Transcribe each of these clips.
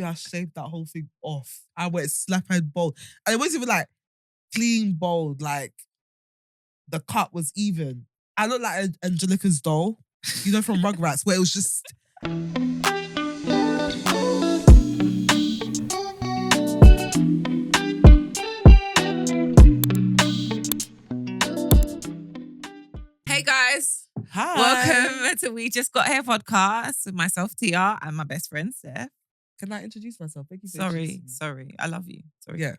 I shaved that whole thing off. I went slap and bold. And it wasn't even like clean bold, like the cut was even. I looked like Angelica's doll, you know, from Rugrats, where it was just. Hey guys. Hi. Welcome to We Just Got Here podcast with myself, TR, and my best friend, Steph. Can I introduce myself? Thank you for Sorry. introducing me. I love you. Sorry. Yeah.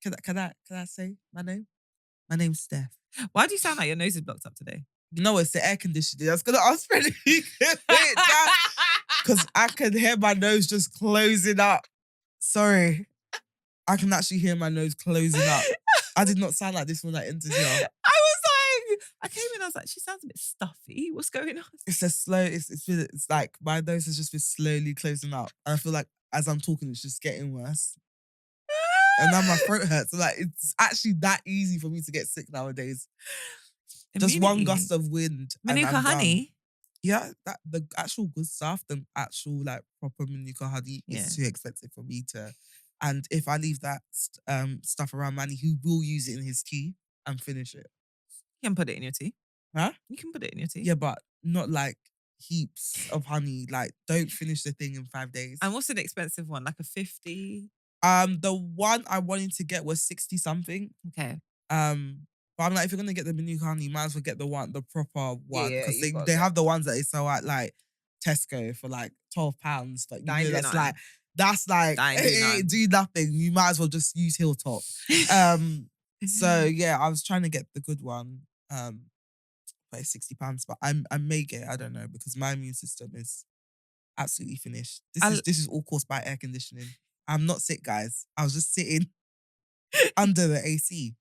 Can I say my name? My name's Steph. Why do you sound like your nose is blocked up today? You know, it's the air conditioning. I was going to ask Freddie because I can hear my nose just closing up. Sorry. I can actually hear my nose closing up. I did not sound like this when I entered here. I came in, I was like, she sounds a bit stuffy. What's going on? It's a slow, it's like my nose has just been slowly closing up. And I feel like as I'm talking, it's just getting worse. And now my throat hurts. So like, it's actually that easy for me to get sick nowadays. Just one gust of wind. Manuka honey? Yeah, the actual good stuff, the actual like proper Manuka honey is too expensive for me to. And if I leave that stuff around Manny, he will use it in his tea and finish it. You can put it in your tea. Huh? You can put it in your tea. Yeah, but not like heaps of honey. Like, don't finish the thing in 5 days. And what's an expensive one? Like a 50? The one I wanted to get was 60 something. Okay. But I'm like, if you're gonna get the Manuka honey, you might as well get the proper one. Yeah, Because they have the ones that they sell at like Tesco for like £12. But you know that's like do nothing. You might as well just use Hilltop. So yeah, I was trying to get the good one. But it's £60. But I may get it, I don't know, because my immune system is absolutely finished. This is all caused by air conditioning. I'm not sick, guys. I was just sitting under the AC.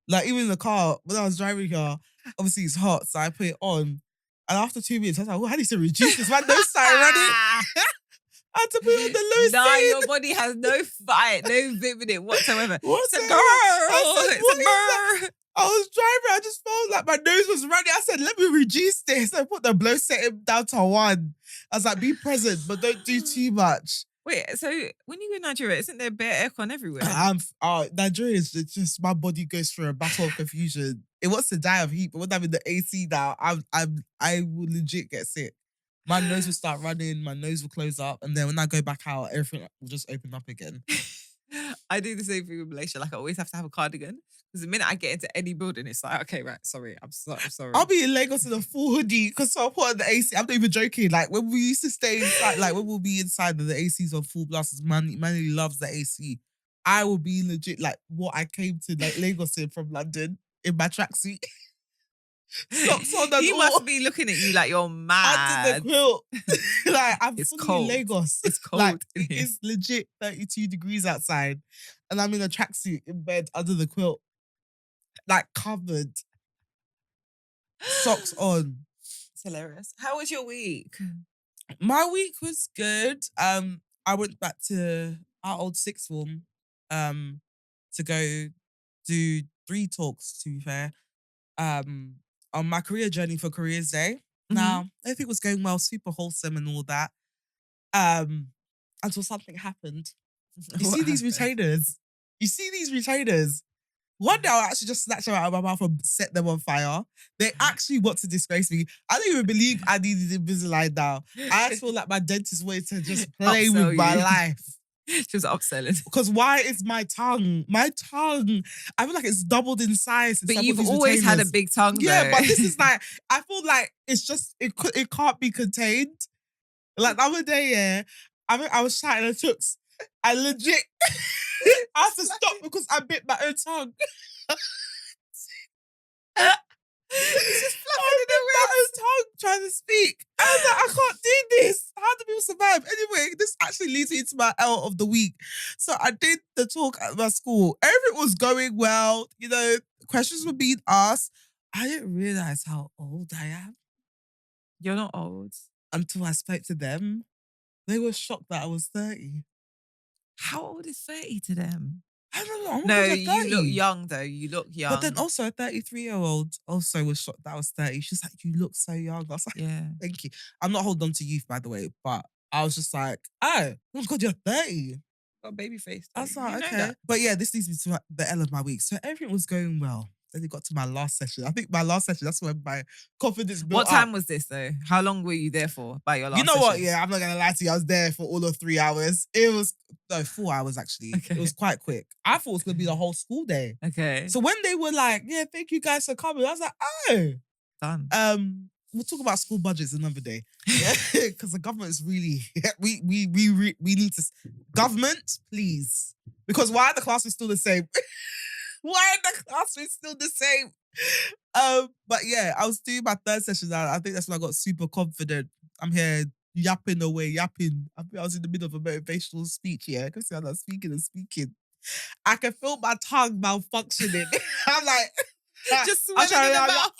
Like, even in the car, when I was driving here, obviously it's hot, so I put it on. And after 2 minutes, I was like, well, I need to reduce this. My nose started running. I had to put it on the lowest setting. Your body has no fight, no vim in it whatsoever. What's it's a it? girl. I said, I was driving, I just felt like my nose was running. I said, let me reduce this. I put the blow setting down to 1. I was like, be present, but don't do too much. Wait, so when you go to Nigeria, isn't there bare aircon everywhere? Nigeria is just, my body goes through a battle of confusion. It wants to die of heat, but when I'm in the AC now, I will legit get sick. My nose will start running, my nose will close up, and then when I go back out, everything will just open up again. I do the same thing with Malaysia. Like, I always have to have a cardigan. Because the minute I get into any building, it's like, okay, right, sorry, I'm sorry. I'll be in Lagos in a full hoodie because I put on the AC. I'm not even joking. Like, when we used to stay inside, like when we'll be inside and the AC's on full blast, Manny loves the AC. I will be legit like what I came to like Lagos in from London in my tracksuit. Socks on and he all. must be looking at you like you're mad. Under the quilt. Like, I'm it's fully cold. in Lagos. It's cold. Like, it's legit 32 degrees outside. And I'm in a tracksuit in bed under the quilt. Like, covered. Socks on. It's hilarious. How was your week? My week was good. I went back to our old sixth form to go do 3 talks, to be fair. On my career journey for Careers Day. Mm-hmm. Now, everything was going well, super wholesome and all that. Until something happened. You see these retainers? One day I'll actually just snatch them out of my mouth and set them on fire. They actually want to disgrace me. I don't even believe I needed Invisalign now. I just feel like my dentist wanted to just play with my life. She was upselling. Because why is my tongue, I feel like it's doubled in size. But you've always had a big tongue, yeah, though. but this is like, I feel like it's just, it can't be contained. Like the other day, yeah, I was shouting at Tooks. I legit, I had to stop because I bit my own tongue. It's just flapping in my own tongue trying to speak. I was like, I can't do this. How do people survive? Anyway, this actually leads me into my L of the week. So I did the talk at my school. Everything was going well. You know, questions were being asked. I didn't realize how old I am. You're not old. Until I spoke to them. They were shocked that I was 30. How old is 30 to them? I don't know. No, you look young though. You look young. But then also a 33-year-old also was shocked that I was 30. She's like, you look so young. I was like, yeah. Thank you. I'm not holding on to youth, by the way, but I was just like, oh my God, you're 30. Got a baby face. I was like, You know okay. that. But yeah, this leads me to the end of my week. So everything was going well. Then it got to my last session. I think my last session, that's when my confidence built What time up. was this though? How long were you there for by your last You know session? what? Yeah, I'm not going to lie to you. I was there for all of 3 hours. It was, no, 4 hours actually. Okay. It was quite quick. I thought it was going to be the whole school day. Okay. So when they were like, yeah, thank you guys for coming, I was like, oh. Done. We'll talk about school budgets another day. Yeah, because the government is really, we need to, government, please. Because why are the classes still the same? Why are the classes still the same? But yeah, I was doing my third session. I think that's when I got super confident. I'm here yapping away, yapping. I was in the middle of a motivational speech, yeah. Because I'm speaking and speaking. I can feel my tongue malfunctioning. I'm like, just sweating in the mouth.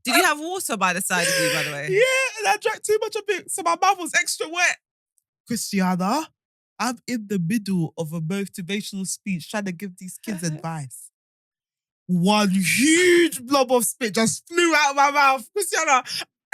Did you have water by the side of you, by the way? Yeah, and I drank too much of it, so my mouth was extra wet. Christiana, I'm in the middle of a motivational speech trying to give these kids advice. One huge blob of spit just flew out of my mouth. Christiana,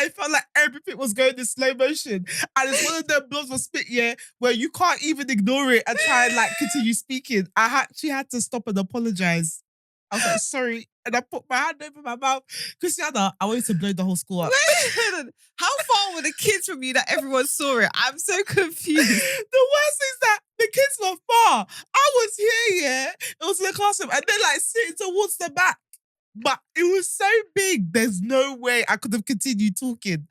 I felt like everything was going in slow motion. And it's one of them blobs of spit, yeah, where you can't even ignore it and try and like continue speaking. I actually had to stop and apologize. I was like, sorry. And I put my hand over my mouth. Christiana, I wanted to blow the whole school up. Wait, how far were the kids from you that everyone saw it? I'm so confused. The worst is that the kids were far. I was here, yeah. It was in the classroom. And they're like sitting towards the back. But it was so big, there's no way I could have continued talking.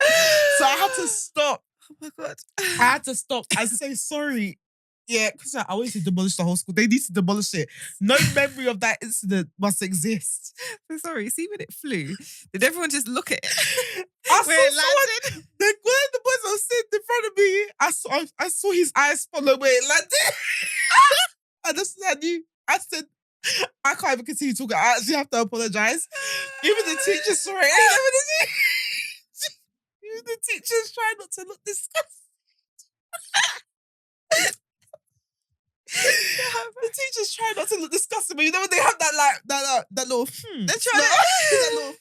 So I had to stop. Oh my God. I had to stop and say sorry. Yeah, because I wanted to demolish the whole school. They need to demolish it. No memory of that incident must exist. So sorry, see when it flew, did everyone just look at it? I Where it landed? When the boys were sitting in front of me, I saw his eyes follow where it landed. And that's what I knew. I said, I can't even continue talking. I actually have to apologize. Even the teachers saw it. Even the teachers tried not to look disgusted. The teachers try not to look disgusting, but you know when they have that like that little They're trying that little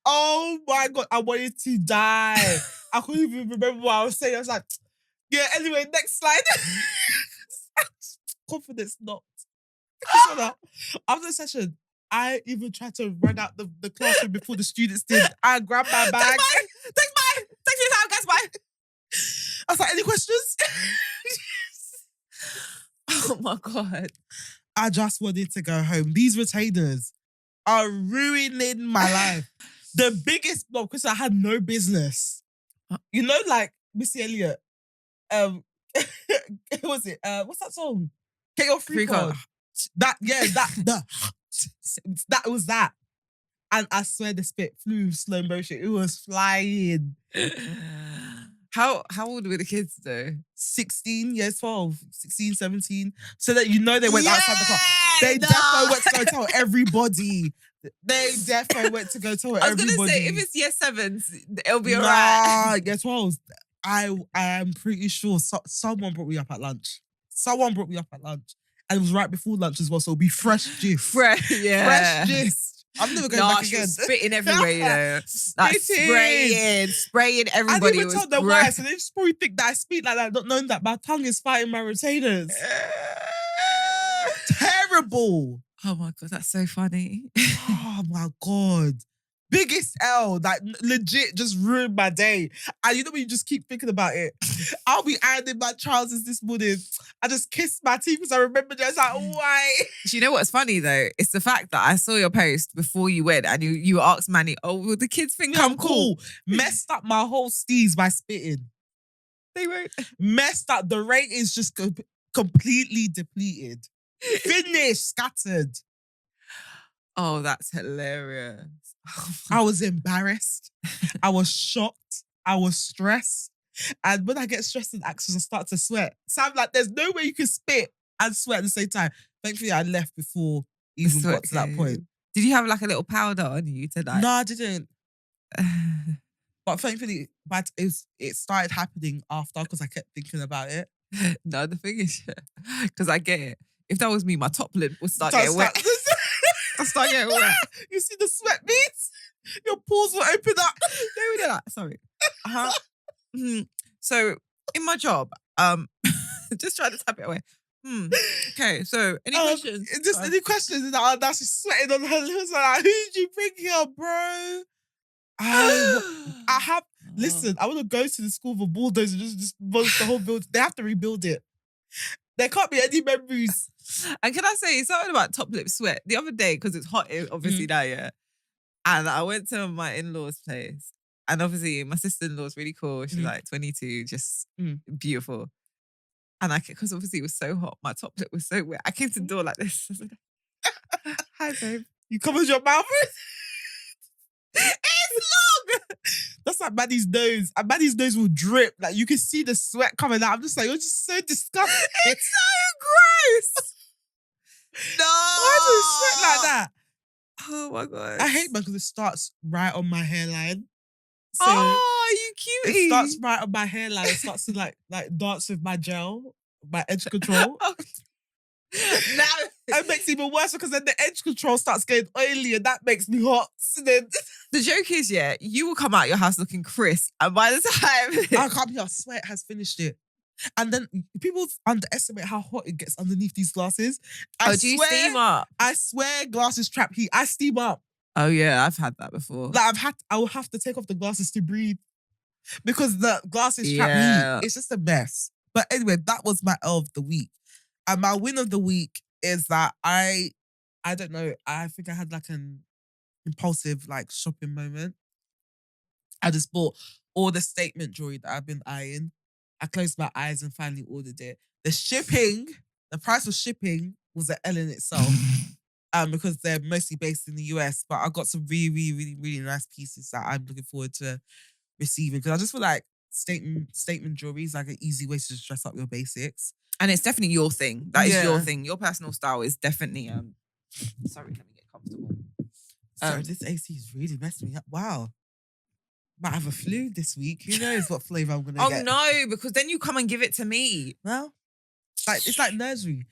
Oh my God, I wanted to die. I couldn't even remember what I was saying. I was like, yeah, anyway, next slide. Confidence knocked. After the session, I even tried to run out the classroom before the students did. I grabbed my bag. Take your time, guys, bye. I was like, any questions? Oh my God. I just wanted to go home. These retainers are ruining my life. The biggest block, because I had no business. You know, like Missy Elliott. What was it? What's that song? Get your free card. That was that. And I swear the spit flew slow motion. It was flying. How old were the kids though? 16 years, 12, 16, 17. So that you know they went outside the class. They defo went to go tell everybody. They defo went to go tell everybody. I was going to say, if it's year 7s, it'll be all right. Year 12s. I am pretty sure someone brought me up at lunch. Someone brought me up at lunch. And it was right before lunch as well, so it'll be fresh gist. Fresh gist. I'm never going back again. Spitting everywhere, you know. Like spraying everybody. I didn't even tell them why, so they just probably think that I speak like that, not knowing that my tongue is fighting my retainers. Terrible. Oh my God, that's so funny. Oh my God. Biggest L, like legit just ruined my day. And you know when you just keep thinking about it? I'll be ironing my trousers this morning. I just kissed my teeth because I remembered it. I was like, why? Do you know what's funny though? It's the fact that I saw your post before you went and you asked Manny, oh, will the kids think I'm cool? Messed up my whole steez by spitting. They won't. Messed up. The rate is just completely depleted. Finished, scattered. Oh, that's hilarious. I was embarrassed. I was shocked. I was stressed. And when I get stressed in actions, I start to sweat. So I'm like, there's no way you can spit and sweat at the same time. Thankfully, I left before even got to that point. Did you have like a little powder on you tonight? No, I didn't. But thankfully, it started happening after because I kept thinking about it. No, the thing is, because I get it. If that was me, my top lip would start getting wet. I start getting wet. You see the sweat beads? Your pores will open up. They would do that. Sorry. So in my job, just try to tap it away. Okay, so any questions? Just any questions? And now she's sweating on her lips. Like, who did you bring here, bro? I have. Listen, I want to go to the school for bulldozer and just demolish the whole building. They have to rebuild it. There can't be any memories. And can I say something about top lip sweat? The other day, because it's hot, obviously now, yeah. And I went to my in-laws' place. And obviously, my sister-in-law is really cool. She's like 22, just beautiful. And because obviously it was so hot, my top lip was so wet. I came to the door like this. Hi, babe. You covered your mouth? It's long. That's like Maddie's nose. And Maddie's nose will drip. Like you can see the sweat coming out. I'm just like, you're just so disgusting. It's so gross. No. Why do you sweat like that? Oh my God. I hate because it starts right on my hairline. So you cutie. it starts right on my hairline. It starts to like dance with my gel, my edge control. Now it makes it even worse because then the edge control starts getting oily and that makes me hot. So then the joke is, yeah, you will come out your house looking crisp, and by the time I can't be, our sweat has finished it. And then people underestimate how hot it gets underneath these glasses. Do you steam up? I swear glasses trap heat. I steam up. Oh yeah, I've had that before. Like I will have to take off the glasses to breathe because the glasses trap heat. It's just a mess. But anyway, that was my L of the week. And my win of the week is that I don't know, I think I had like an impulsive like shopping moment. I just bought all the statement jewelry that I've been eyeing. I closed my eyes and finally ordered it. The price of shipping was an L in itself. Because they're mostly based in the US, but I got some really, really, really, really nice pieces that I'm looking forward to receiving. Because I just feel like statement jewelry is like an easy way to just dress up your basics. And it's definitely your thing. That is your thing. Your personal style is definitely sorry, let me get comfortable. Sorry, this AC is really messing me up. Wow. Might have a flu this week. Who knows what flavour I'm gonna get. Oh no, because then you come and give it to me. Well, it's like nursery.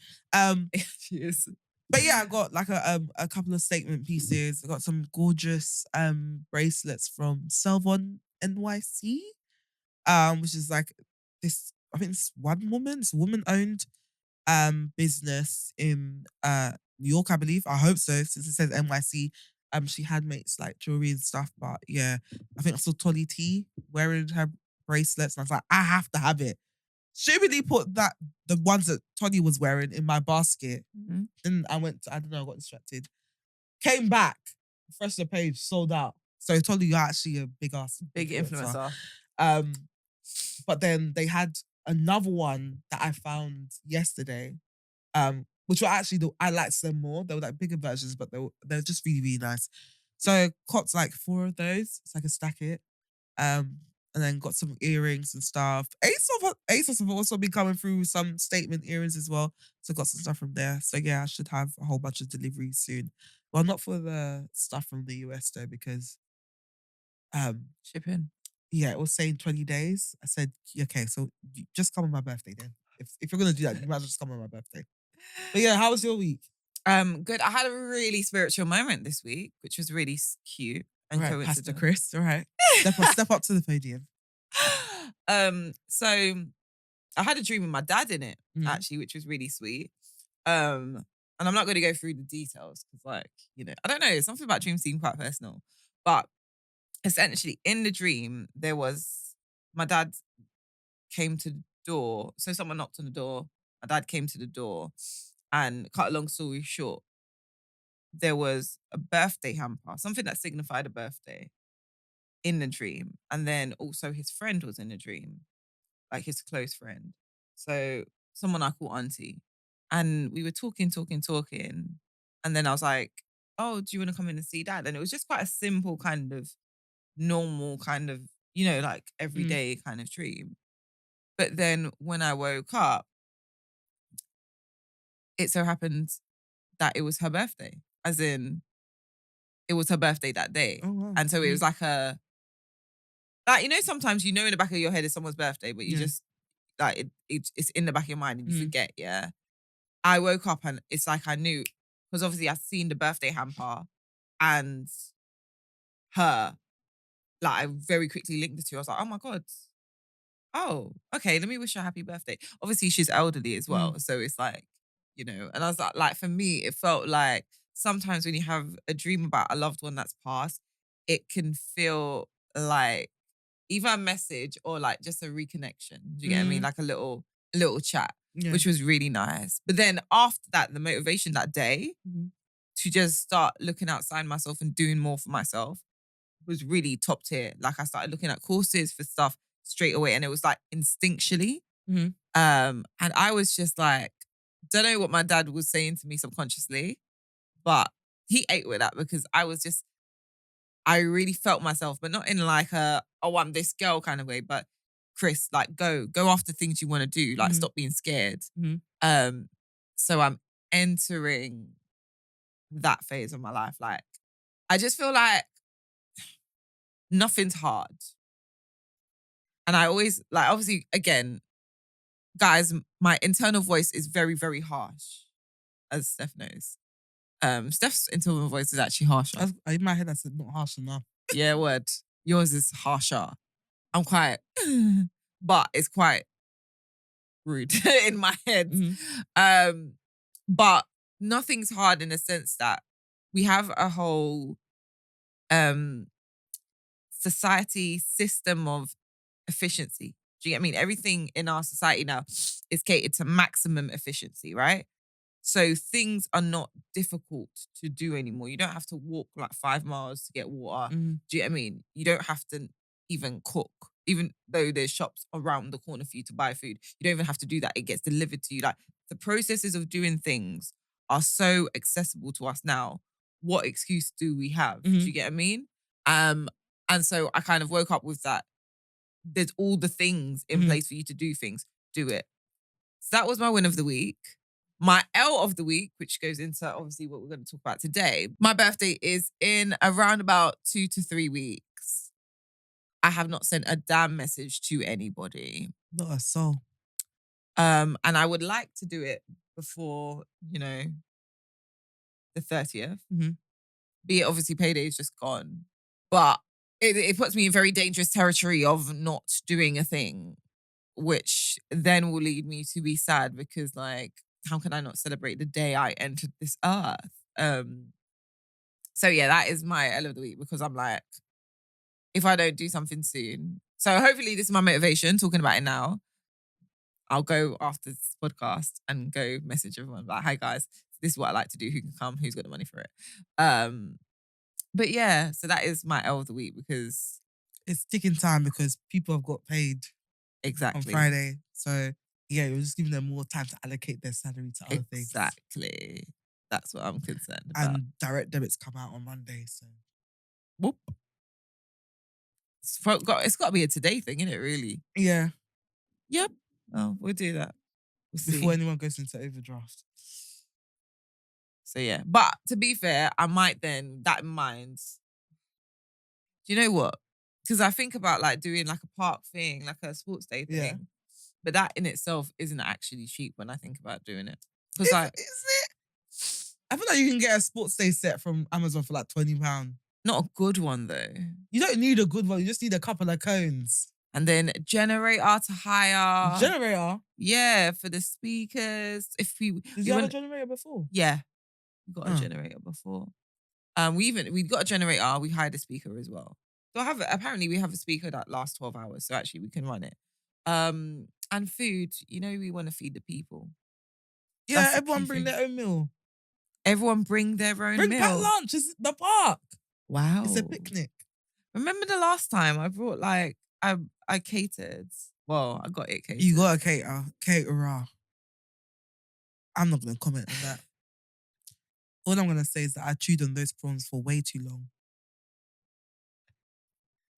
Yes. But yeah, I got like a couple of statement pieces. I got some gorgeous bracelets from Selvon NYC, which is like this. I think it's it's a woman-owned business in New York, I believe. I hope so, since it says NYC. She had mates like jewelry and stuff, but yeah, I think I saw Tolly T wearing her bracelets, and I was like, I have to have it. Stupidly put the ones that Tony was wearing in my basket. Mm-hmm. Then I got distracted. Came back, refreshed the page, sold out. So Tony, you're actually a big influencer. But then they had another one that I found yesterday, which were actually I liked them more. They were like bigger versions, but they're just really, really nice. So copped like 4 of those. It's like a stacket. And then got some earrings and stuff. ASOS have also been coming through some statement earrings as well. So got some stuff from there. So yeah, I should have a whole bunch of deliveries soon. Well, not for the stuff from the US though, because shipping. Yeah, it was saying 20 days. I said, okay, so just come on my birthday then. If you're gonna do that, you might as well just come on my birthday. But yeah, how was your week? Good. I had a really spiritual moment this week, which was really cute. And right, Pastor Chris, all right. Step up to the podium. So I had a dream with my dad in it, actually, which was really sweet. And I'm not going to go through the details because, like, I don't know, something about dreams seem quite personal. But essentially, in the dream, my dad came to the door. So someone knocked on the door. My dad came to the door, and cut a long story short, there was a birthday hamper, something that signified a birthday in the dream. And then also his friend was in the dream, like his close friend. So someone I call auntie. And we were talking. And then I was like, oh, do you want to come in and see dad? And it was just quite a simple kind of normal kind of, like everyday kind of dream. But then when I woke up, it so happened that it was her birthday. As in, it was her birthday that day. Oh, wow. And so it was like sometimes in the back of your head it's someone's birthday, but you just, like, it's in the back of your mind and you forget, yeah? I woke up and it's like I knew, because obviously I'd seen the birthday hamper and her, like, I very quickly linked the two. I was like, oh my God. Oh, okay, let me wish her happy birthday. Obviously, she's elderly as well. So it's like, and I was like, for me, it felt like sometimes when you have a dream about a loved one that's passed, it can feel like either a message or like just a reconnection. Do you get what I mean? Like a little chat, which was really nice. But then after that, the motivation that day to just start looking outside myself and doing more for myself was really top tier. Like I started looking at courses for stuff straight away, and it was like instinctually. And I was just like, don't know what my dad was saying to me subconsciously, but he ate with that because I really felt myself, but not in like I'm this girl kind of way, but Chris, like go after things you want to do, like stop being scared. So I'm entering that phase of my life. Like, I just feel like nothing's hard. And I always, like, obviously, again, guys, my internal voice is very, very harsh, as Steph knows. Steph's internal voice is actually harsher. In my head, I said not harsh enough. Yeah, word. Yours is harsher. I'm quite, but it's quite rude in my head. But nothing's hard in the sense that we have a whole society system of efficiency. Do you get what I mean? Everything in our society now is catered to maximum efficiency, right? So things are not difficult to do anymore. You don't have to walk like 5 miles to get water. Do you get what I mean? You don't have to even cook, even though there's shops around the corner for you to buy food. You don't even have to do that. It gets delivered to you. Like, the processes of doing things are so accessible to us now. What excuse do we have? Do you get what I mean? And so I kind of woke up with that. There's all the things in place for you to do things. Do it. So that was my win of the week. My L of the week, which goes into obviously what we're going to talk about today. My birthday is in around about 2 to 3 weeks. I have not sent a damn message to anybody. Not a soul. And I would like to do it before, the 30th. Be it obviously payday is just gone. But it puts me in very dangerous territory of not doing a thing, which then will lead me to be sad because, like, how can I not celebrate the day I entered this earth? So yeah, that is my L of the week because I'm like, if I don't do something soon. So hopefully this is my motivation, talking about it now. I'll go after this podcast and go message everyone like, hi guys, this is what I like to do. Who can come? Who's got the money for it? But yeah, so that is my L of the week because it's ticking time because people have got paid on Friday. So yeah, you're just giving them more time to allocate their salary to other things. Exactly. That's what I'm concerned about. And direct debits come out on Monday, so whoop. It's got to be a today thing, isn't it, really? Yeah. Yep. Oh, we'll do that. Before anyone goes into overdraft. So yeah. But to be fair, I might then, that in mind, do you know what? Because I think about like doing like a park thing, like a sports day thing. Yeah. But that in itself isn't actually cheap when I think about doing it. Because is it? I feel like you can get a sports day set from Amazon for like £20. Not a good one though. You don't need a good one. You just need a couple of cones. And then generator to hire. Generator? Yeah, for the speakers. Did you have a generator before? Yeah. We got a generator before. We got a generator, we hired a speaker as well. So apparently we have a speaker that lasts 12 hours, so actually we can run it. And food, we want to feed the people. Yeah, that's everyone bring their own meal. Everyone bring their own meal. Bring back lunch, it's the park. Wow. It's a picnic. Remember the last time I brought I catered. Well, I got it catered. You got a caterer. I'm not going to comment on that. All I'm going to say is that I chewed on those prawns for way too long.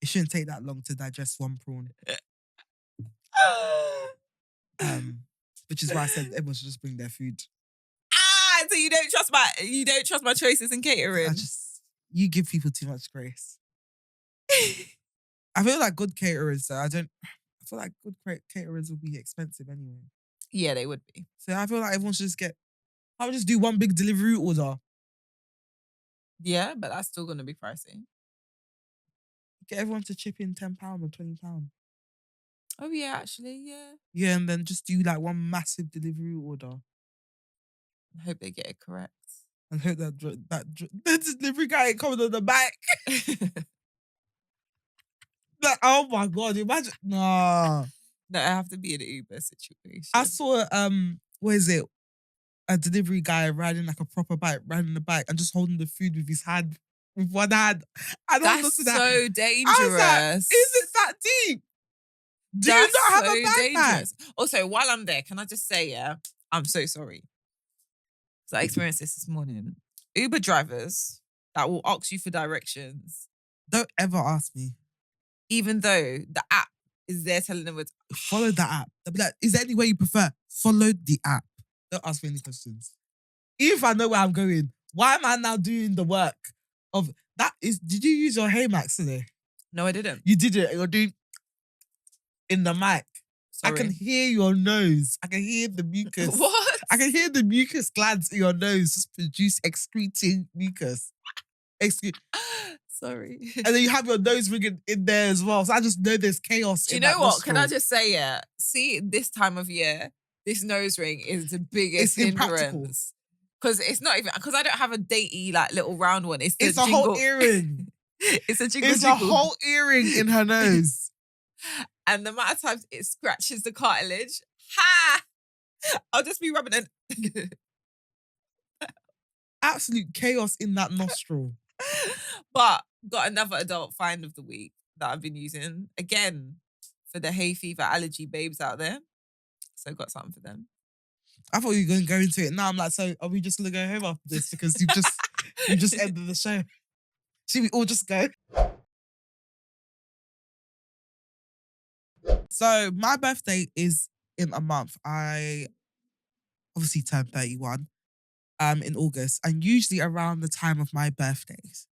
It shouldn't take that long to digest one prawn. Which is why I said everyone should just bring their food. So you don't trust my choices in catering? You give people too much grace. I feel like good caterers, I feel like good caterers will be expensive anyway. Yeah, they would be. So I feel like everyone should I would just do one big delivery order. Yeah, but that's still going to be pricey. get everyone to chip in £10 or £20. Oh yeah, actually, yeah. Yeah, and then just do like one massive delivery order. I hope they get it correct. And hope that the delivery guy ain't coming on the bike. Like, oh my God, imagine. Nah. No, I have to be in an Uber situation. I saw, what is it? A delivery guy riding like a proper bike, riding the bike and just holding the food with his hand, with one hand. And That's so dangerous. I was like, is it that deep? Do you not have a backpack? Also, while I'm there, can I just say, yeah, I'm so sorry. So I experienced this morning. Uber drivers that will ask you for directions. Don't ever ask me. Even though the app is there telling them to follow the app. They'll be like, is there any way you prefer? Follow the app. Don't ask me any questions. Even if I know where I'm going, why am I now doing the work of that? Did you use your Haymax today? No, I didn't. You did it. You're doing in the mic. Sorry. I can hear your nose. I can hear the mucus. What? I can hear the mucus glands in your nose just excreting mucus. Sorry. And then you have your nose ringing in there as well. So I just know there's chaos. Do you know what? Nostril. Can I just say, yeah? See, this time of year, this nose ring is the biggest hindrance. Because it's not even, because I don't have a datey, like, little round one. It's a whole earring. It's a jingle. It's a whole earring in her nose. And the amount of times it scratches the cartilage, ha! I'll just be rubbing it. Absolute chaos in that nostril. But got another adult find of the week that I've been using. Again, for the hay fever allergy babes out there. So got something for them. I thought you were going to go into it. Now I'm like, so are we just going to go home after this? Because you just ended the show. Should we all just go? So my birthday is in a month. I obviously turned 31 in August. And usually around the time of my birthdays,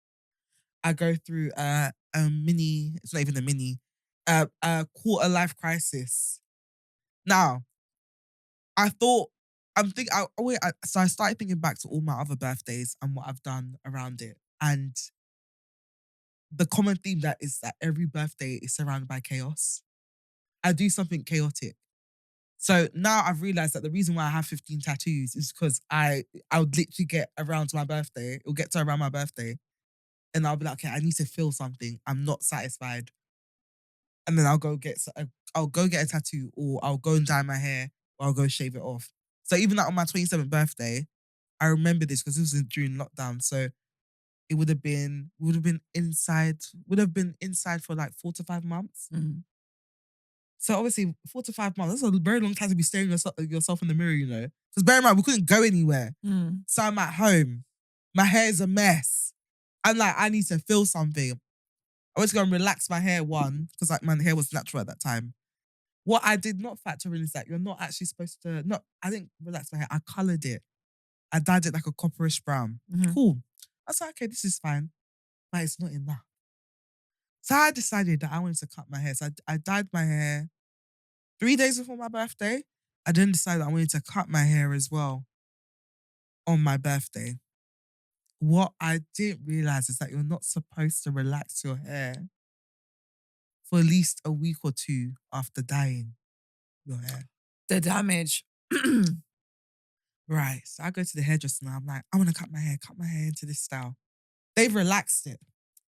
I go through a mini, it's not even a mini, a quarter life crisis. Now, so I started thinking back to all my other birthdays and what I've done around it. And the common theme that is that every birthday is surrounded by chaos. I do something chaotic. So now I've realized that the reason why I have 15 tattoos is because I would literally get around to my birthday, or get to around my birthday, and I'll be like, okay, I need to feel something. I'm not satisfied. And then I'll go get a tattoo, or I'll go and dye my hair, or I'll go shave it off. So even like on my 27th birthday, I remember this because this was during lockdown. So it would have been inside for like 4 to 5 months. Mm-hmm. So obviously 4 to 5 months, that's a very long time to be staring yourself in the mirror, you know. Because bear in mind, we couldn't go anywhere. So I'm at home. My hair is a mess. I'm like, I need to feel something. I went to go and relax my hair because like my hair was natural at that time. What I did not factor in is that you're not actually supposed to, I didn't relax my hair. I coloured it. I dyed it like a copperish brown. Mm-hmm. Cool. I was like, okay, this is fine. But it's not enough. So I decided that I wanted to cut my hair. So I dyed my hair 3 days before my birthday. I then decided I wanted to cut my hair as well on my birthday. What I didn't realize is that you're not supposed to relax your hair for at least a week or 2 after dyeing your hair. The damage. Right. So I go to the hairdresser now. I'm like, I want to cut my hair into this style. They've relaxed it.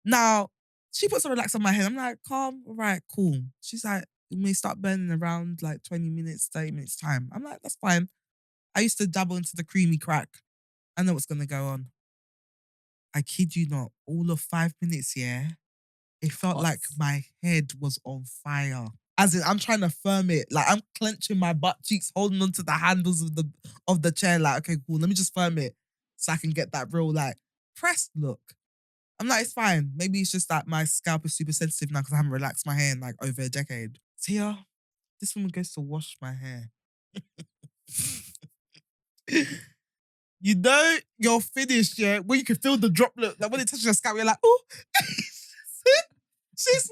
Now, she puts a relax on my head. I'm like, calm, all right, cool. She's like, it may start burning around like 20 minutes, 30 minutes time. I'm like, that's fine. I used to dabble into the creamy crack. I know what's going to go on. I kid you not, all of 5 minutes, yeah, it felt like my head was on fire. As in, I'm trying to firm it. Like, I'm clenching my butt cheeks, holding onto the handles of the chair. Like, okay, cool, let me just firm it so I can get that real, like, pressed look. I'm like, it's fine. Maybe it's just that my scalp is super sensitive now because I haven't relaxed my hair in like over a decade. So yeah, this woman goes to wash my hair. You know you're finished, yeah, when you can feel the droplet. Like when it touches your scalp, you're like, oh, she's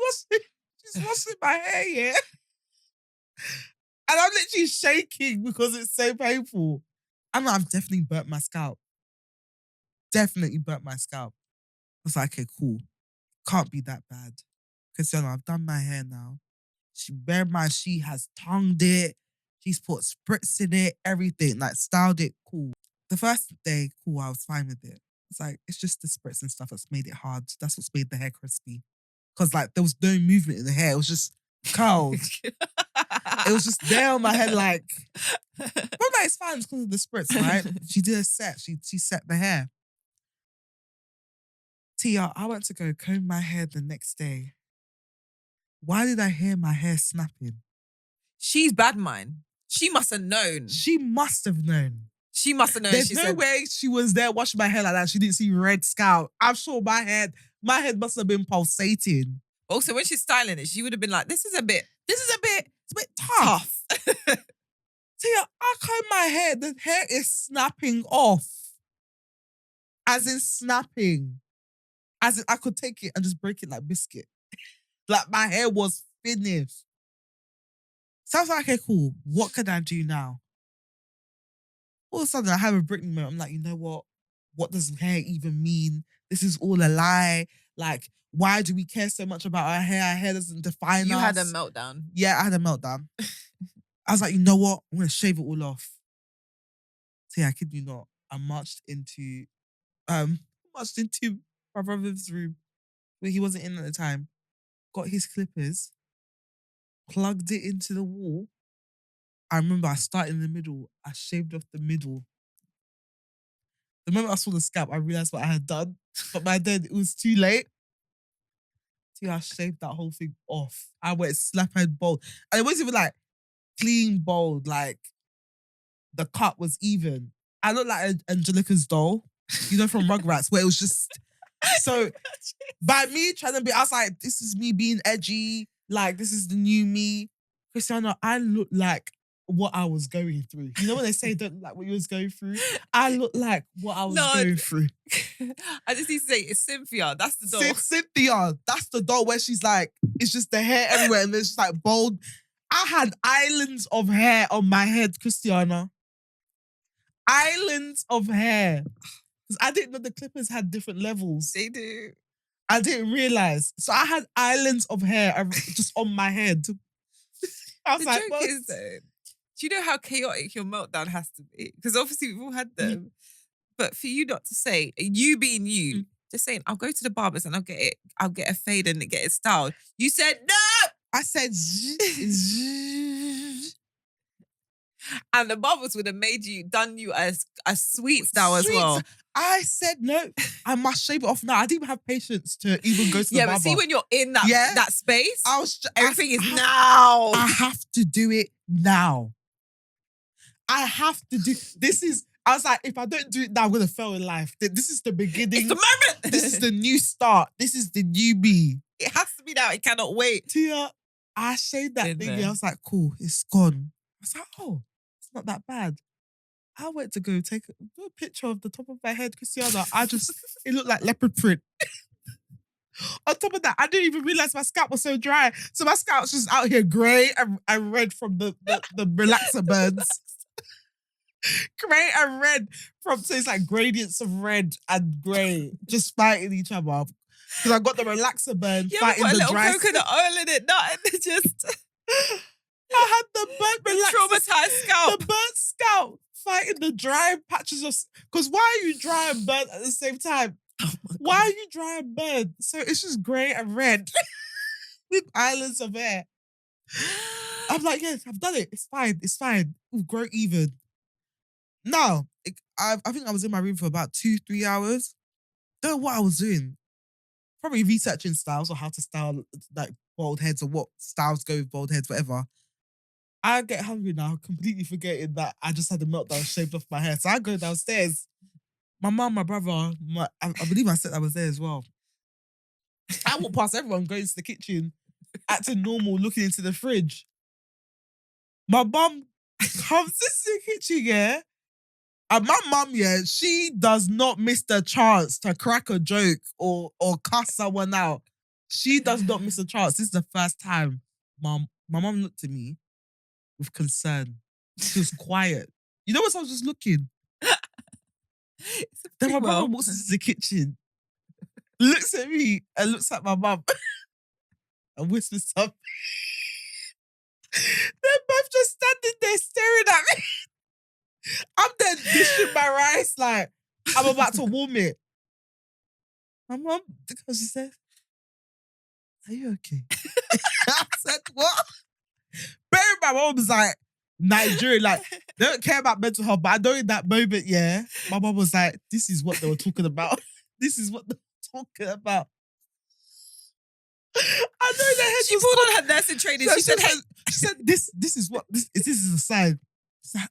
washing my hair, yeah. And I'm literally shaking because it's so painful. I've definitely burnt my scalp. Definitely burnt my scalp. I was like, okay, cool. Can't be that bad. Christiana, I've done my hair now. Bear in mind, she has tongued it. She's put spritz in it, everything, like styled it, cool. The first day, cool, I was fine with it. It's like, it's just the spritz and stuff that's made it hard. That's what's made the hair crispy. Because like, there was no movement in the hair. It was just curled. It was just there on my head like, but like, it's fine, it's because of the spritz, right? She did a set. She set the hair. Tia, I went to go comb my hair the next day. Why did I hear my hair snapping? She's bad mind. She must have known. She must have known. She must have known. There's no way she was there washing my hair like that. She didn't see red scalp. I'm sure my head must have been pulsating. Also, when she's styling it, she would have been like, it's a bit tough. Tia, I comb my hair. The hair is snapping off. As in snapping. As in I could take it and just break it like biscuit. Like my hair was finished. So I was like, okay, cool. What can I do now? All of a sudden, I have a Britney moment. I'm like, you know what? What does hair even mean? This is all a lie. Like, why do we care so much about our hair? Our hair doesn't define us. You had a meltdown. Yeah, I had a meltdown. I was like, you know what? I'm going to shave it all off. So yeah, I kid you not. I marched into my brother's room where he wasn't in at the time. Got his clippers, plugged it into the wall. I remember I started in the middle. I shaved off the middle. The moment I saw the scalp, I realized what I had done. But by then, it was too late. So I shaved that whole thing off. I went slap-head bald. And it wasn't even like clean bald. Like, the cut was even. I looked like Angelica's doll, you know, from Rugrats, where it was just... So, by me trying to be... I was like, this is me being edgy. Like, this is the new me. Christiana, I look like what I was going through. You know when they say don't look like what you was going through? I look like what I was going through. I just need to say, it's Cynthia. That's the doll. Cynthia. That's the doll where she's like, it's just the hair everywhere and there's just like bald. I had islands of hair on my head, Christiana. Islands of hair. Because I didn't know the clippers had different levels. They do. I didn't realize. So I had islands of hair just on my head. I was the joke is though, do you know how chaotic your meltdown has to be? Because obviously we've all had them. Mm. But for you not to say, you being you, just saying, I'll go to the barbers and I'll get a fade and get it styled. You said no! I said and the barbers would have done you as a sweet style as well. I said no, I must shave it off now. I didn't even have patience to even go to the barber. Yeah, but see when you're in that space, everything is now. I have to do it now. I have to do this. I was like, if I don't do it now, I'm gonna fail in life. This is the beginning. It's the moment. This is the new start. This is the new me. It has to be now. It cannot wait. Tia, I shaved that thing. I was like, cool, it's gone. I was like, oh, it's not that bad. I went to go take a picture of the top of my head, Christiana. It looked like leopard print. On top of that, I didn't even realize my scalp was so dry. So my scalp's just out here grey and red from the relaxer burns. Grey and red so it's like gradients of red and grey just fighting each other. Because I got the relaxer burn fighting the dry. You put a little coconut oil in it, nothing, just... I had the burnt traumatized scalp. The burnt scalp fighting the dry patches of... Because why are you dry and burnt at the same time? Oh why are you dry and burnt? So it's just grey and red with islands of hair. I'm like, yes, I've done it. It's fine. It's fine. We'll grow even. No, I think I was in my room for about 2-3 hours. Don't know what I was doing. Probably researching styles or how to style like bald heads or what styles go with bald heads, whatever. I get hungry now, completely forgetting that I just had a meltdown shaved off my hair. So I go downstairs. My mum, my brother, I believe my stepdad was there as well. I walk past everyone going to the kitchen, acting normal, looking into the fridge. My mum comes into the kitchen, yeah. And my mum, yeah, she does not miss the chance to crack a joke or cuss someone out. She does not miss a chance. This is the first time my mum looked at me with concern. She was quiet. You know what? I was just looking. Then my brother walks into the kitchen, looks at me and looks at my mum. and whispers something. They're both just standing there staring at me. I'm there dishing my rice like I'm about to warm it. My mom, because she said, "Are you okay?" I said, "What?" Bear in mind, my mom was like Nigerian, like they don't care about mental health, but I know in that moment, yeah, my mom was like, "This is what they were talking about. This is what they were talking about." I know the head. She pulled on her nursing training. She said, "Hey," she said, "This is what this is a sign." She's like,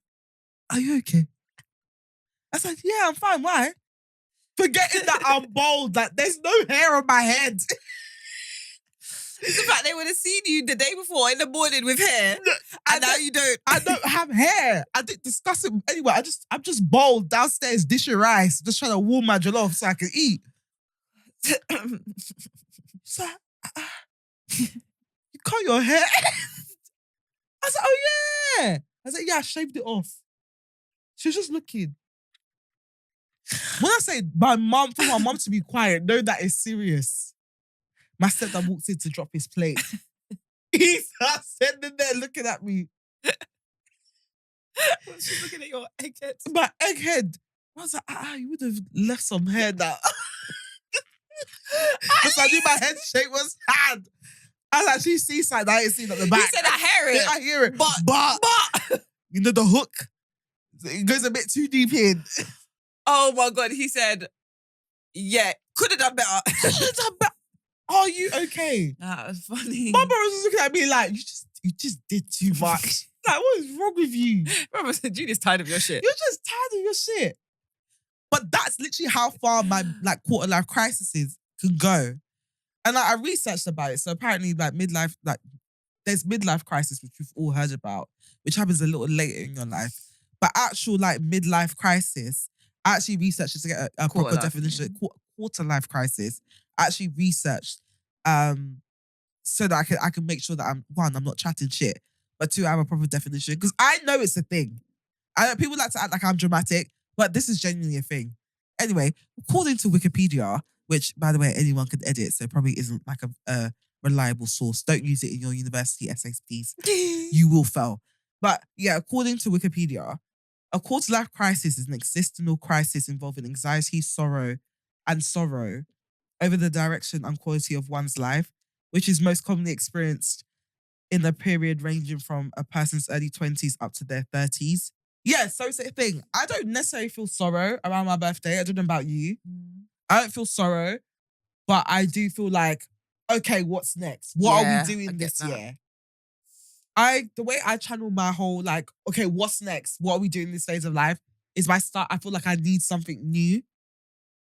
"Are you okay?" I said, "Yeah, I'm fine. Why?" Forgetting that I'm bald, that there's no hair on my head. It's the fact they would have seen you the day before in the morning with hair, and now you don't. I don't have hair. I didn't discuss it anyway. I'm just bald downstairs dishing rice, just trying to warm my jollof so I can eat. So, you cut your hair? I said, "Oh yeah." I said, "Yeah, I shaved it off." She was just looking. When I say my mom, for my mom to be quiet, know that it's serious. My stepdad walked in to drop his plate. He's standing there looking at me. She's looking at your egghead. My egghead. I was like, you would have left some hair now. Because I knew my head shape was bad. I was actually seaside. I ain't seen at the back. You said I hear it. I hear it. But you know the hook? It goes a bit too deep in. Oh my God. He said, yeah, could have done better. Could have done better. Are you okay? That was funny. My brother was looking at me like, you just did too much. Like, what is wrong with you? Brother said, Judy's tired of your shit. You're just tired of your shit. But that's literally how far my quarter life crises can go. And I researched about it. So apparently midlife, there's midlife crisis, which we've all heard about, which happens a little later in your life. But actual midlife crisis, I actually researched to get a proper definition. Quarter life crisis. I actually researched so that I can make sure that I'm not chatting shit, but two, I have a proper definition. Because I know it's a thing. I know people like to act like I'm dramatic, but this is genuinely a thing. Anyway, according to Wikipedia, which, by the way, anyone could edit, so it probably isn't like a reliable source. Don't use it in your university essays, please. You will fail. But yeah, according to Wikipedia, a quarter-life crisis is an existential crisis involving anxiety, sorrow over the direction and quality of one's life, which is most commonly experienced in a period ranging from a person's early 20s up to their 30s. Yeah, so it's a thing. I don't necessarily feel sorrow around my birthday. I don't know about you. I don't feel sorrow, but I do feel like, okay, what's next? What are we doing this year? The way I channel my whole okay, what's next? What are we doing this phase of life? Is I feel like I need something new.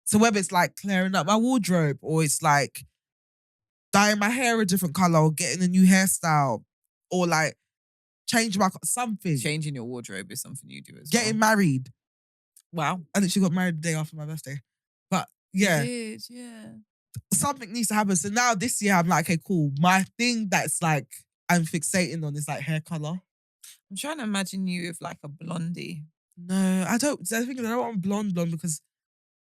So whether it's clearing up my wardrobe, or it's dyeing my hair a different color, or getting a new hairstyle, or changing something. Changing your wardrobe is something you do as well. Getting married. Wow. I think she got married the day after my birthday. But yeah. You did, yeah. Something needs to happen. So now this year I'm like, okay, cool. My thing that's I'm fixating on is hair color. I'm trying to imagine you with a blondie. No, I don't. I think I don't want blonde because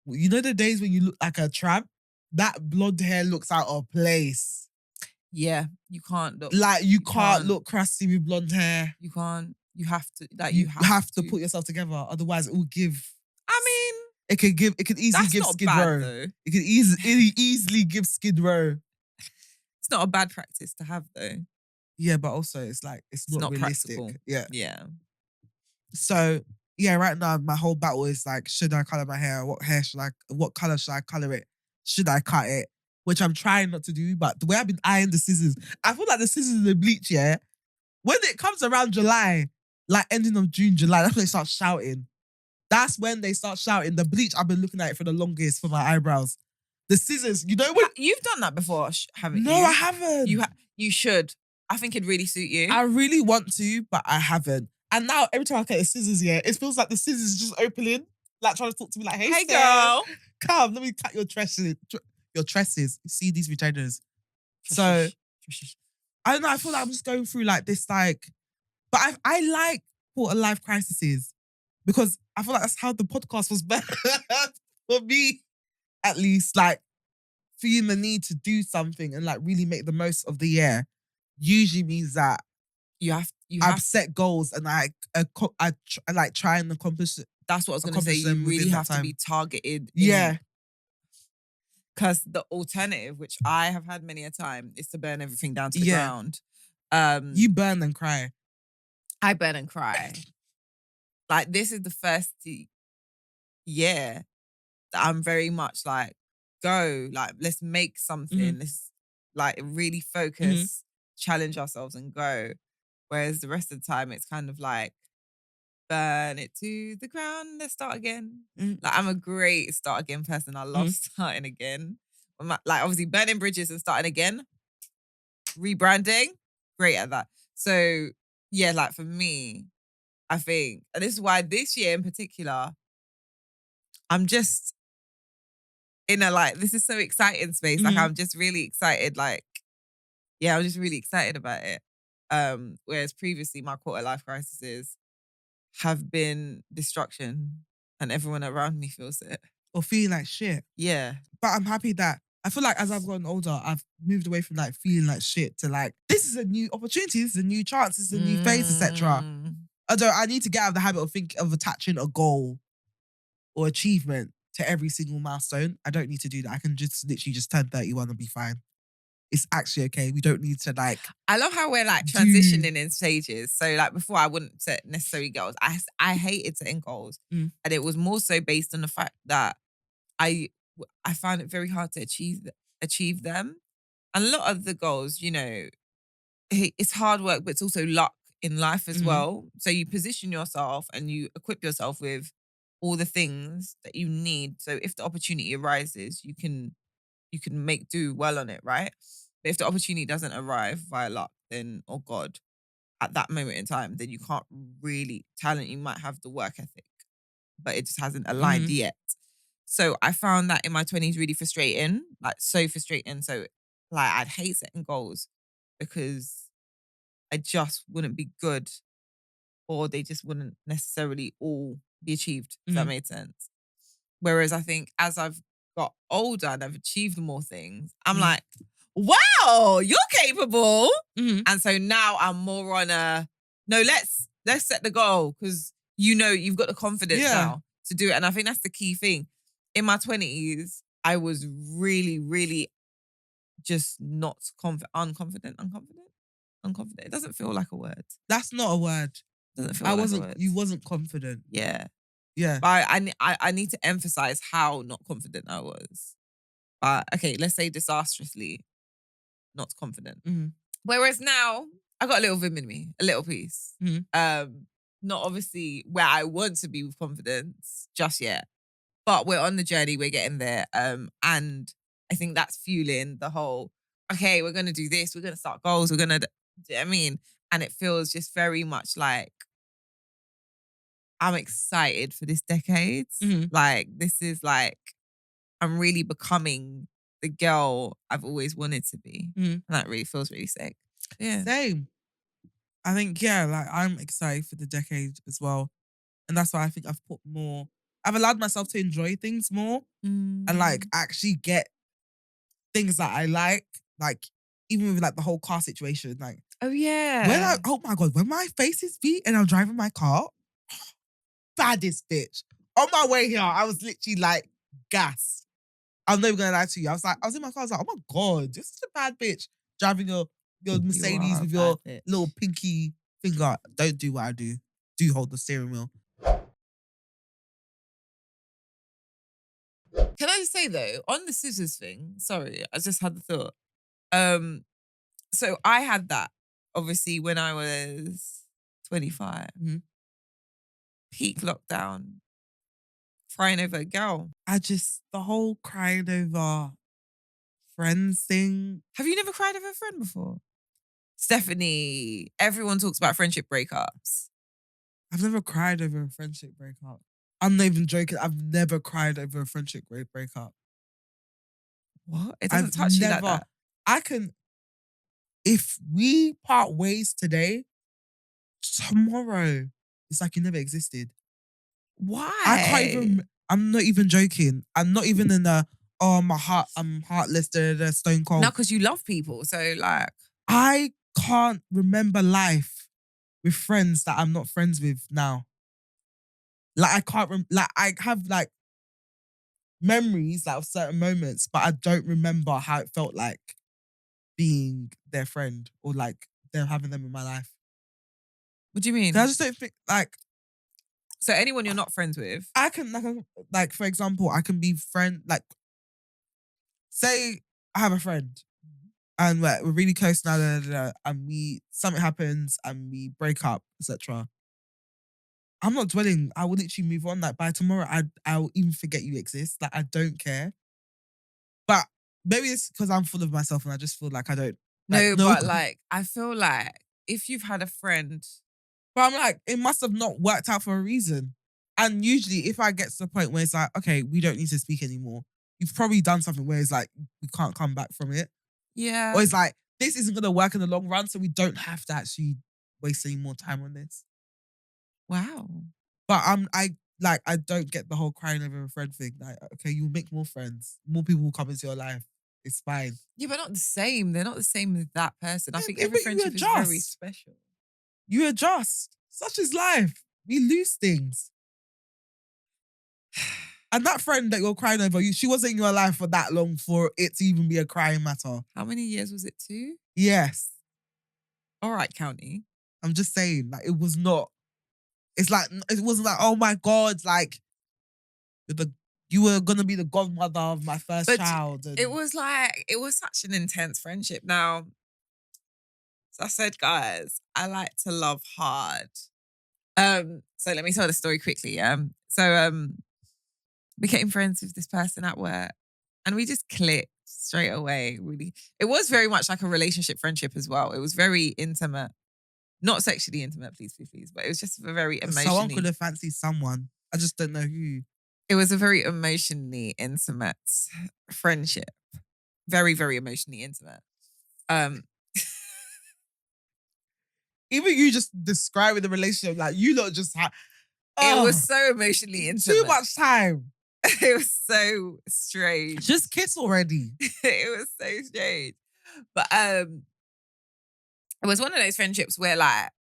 you know the days when you look like a tramp? That blonde hair looks out of place. Yeah, you can't look. You can't look crusty with blonde hair. You can't. You have to. You have to put yourself together. Otherwise, it will give. I mean, it could easily give Skid Row. Though. It could easily give Skid Row. It's not a bad practice to have though. Yeah, but also it's not realistic. Practical. Yeah. Yeah. So yeah, right now my whole battle is should I color my hair? What color should I color it? Should I cut it? Which I'm trying not to do, but the way I've been eyeing the scissors, I feel like the scissors and the bleach, yeah, when it comes around July, ending of June, July, that's when they start shouting. That's when they start shouting. The bleach, I've been looking at it for the longest for my eyebrows. The scissors, you know when... You've done that before, haven't you? No, I haven't. You should. I think it'd really suit you. I really want to, but I haven't. And now every time I get the scissors, yeah, it feels like the scissors is just opening, trying to talk to me hey girl, come, let me cut your tresses. Your tresses. You see these retainers. So, I don't know, I feel like I'm just going through this but I like quarter life crises because I feel like that's how the podcast was better for me, at least. feeling the need to do something and like really make the most of the year usually means that I've set goals and I like try and accomplish it. That's what I was going to say. You really have to be targeted. Yeah. Because the alternative, which I have had many a time, is to burn everything down to the ground. You burn and cry. I burn and cry. Like, this is the first year that I'm very much like, go, like, let's make something. Let's like really focus, challenge ourselves and go. Whereas the rest of the time, it's kind of like, burn it to the ground, let's start again. Like, I'm a great start again person. I love starting again. Like, obviously, burning bridges and starting again, rebranding, great at that. So, yeah, like for me, I think, and this is why this year in particular, I'm just in a like, this is so exciting space. Like, I'm just really excited. Like, yeah, I'm just really excited about it. Whereas previously, my quarter life crises have been destruction and everyone around me feels it. Or feeling like shit. Yeah. But I'm happy that I feel like as I've gotten older, I've moved away from like feeling like shit to like, this is a new opportunity, this is a new chance, this is a new phase, etc. I need to get out of the habit of attaching a goal or achievement to every single milestone. I don't need to do that. I can just literally just turn 31 and be fine. It's actually okay. We don't need to like... I love how we're like transitioning in stages. So like before I wouldn't set necessarily goals. I hated setting goals. And it was more so based on the fact that I found it very hard to achieve them. And a lot of the goals, you know, it's hard work, but it's also luck in life as well. So you position yourself and you equip yourself with all the things that you need. So if the opportunity arises, you can do well on it, right? But if the opportunity doesn't arrive via luck, then, oh God, at that moment in time, then you can't really, talent, you might have the work ethic, but it just hasn't aligned yet. So I found that in my 20s really frustrating, like so frustrating. So like I'd hate setting goals because I just wouldn't be good or they just wouldn't necessarily all be achieved, if that made sense. Whereas I think as I've got older and I've achieved more things, I'm like, wow, you're capable. And so now I'm more on no, let's set the goal because you know you've got the confidence now to do it. And I think that's the key thing. In my 20s, I was really, really just not unconfident. It doesn't feel like a word. That's not a word. Doesn't feel like a word. You wasn't confident. Yeah. Yeah. But I need to emphasize how not confident I was. But okay, let's say disastrously not confident. Whereas now, I got a little vim in me, a little piece. Not obviously where I want to be with confidence just yet. But we're on the journey, we're getting there. And I think that's fueling the whole, okay, we're going to do this, we're going to start goals, we're going to, do you know what I mean? And it feels just very much like, I'm excited for this decade. Like, this is like, I'm really becoming the girl I've always wanted to be. And that really feels really sick. Yeah. Same. I think, yeah, like I'm excited for the decade as well. And that's why I think I've allowed myself to enjoy things more and like actually get things that I like even with like the whole car situation. Like, oh yeah. Oh my God, when my face is beat and I'm driving my car, baddest bitch. On my way here, I was literally like gassed. I'm not even gonna lie to you. I was in my car, I was like, oh my God, this is a bad bitch. Driving your Mercedes with your little pinky finger. Don't do what I do. Do hold the steering wheel. Can I just say though, on the scissors thing, sorry, I just had the thought. So I had that, obviously, when I was 25. Peak lockdown. Crying over a girl. The whole crying over friends thing. Have you never cried over a friend before? Stephanie, everyone talks about friendship breakups. I've never cried over a friendship breakup. I'm not even joking. I've never cried over a friendship breakup. What? It doesn't touch you like that? If we part ways today, tomorrow, it's like it never existed. Why? I'm not even joking. I'm not even in a, oh, I'm heartless, stone cold. No, because you love people. So like, I can't remember life with friends that I'm not friends with now. Like I can't like I have like memories like of certain moments, but I don't remember how it felt like being their friend or like them having them in my life. what do you mean? I just don't think like. So anyone you're not friends with, I can like for example, I can be friend like. Say I have a friend and we're really close now, and something happens and we break up, etc. I'm not dwelling. I will literally move on. Like by tomorrow, I'll even forget you exist. Like I don't care. But maybe it's because I'm full of myself and I just feel like I don't. Like, no, no. but like, I feel like if you've had a friend, But I'm like, it must have not worked out for a reason. And usually, if I get to the point where it's like, okay, we don't need to speak anymore, you've probably done something where it's like, we can't come back from it. yeah, Or it's like, this isn't going to work in the long run, so we don't have to actually waste any more time on this. wow. But I don't get the whole crying over a friend thing. Like, okay, you'll make more friends. More people will come into your life. It's fine. Yeah, but not the same. They're not the same with that person. I Yeah, think yeah, every but you friendship is very adjust. special. You adjust. Such is life. We lose things. And that friend that you're crying over, she wasn't in your life for that long for it to even be a crying matter. How many years was it? 2? Yes. All right, County. I'm just saying, like, it was not. It's like, it wasn't like, oh my God, like, you were going to be the godmother of my first child. And it was such an intense friendship. Now, as I said, guys, I like to love hard. So let me tell the story quickly. Became friends with this person at work and we just clicked straight away. Really, it was very much like a relationship friendship as well. It was very intimate, not sexually intimate, please, but it was just a very emotionally. Someone could have fancied someone. I just don't know who. It was a very emotionally intimate friendship. Very, very emotionally intimate. Even you just describing the relationship, like you lot just had. It was so emotionally intimate. Too much time. It was so strange. Just kiss already. It was so strange. But it was one of those friendships where like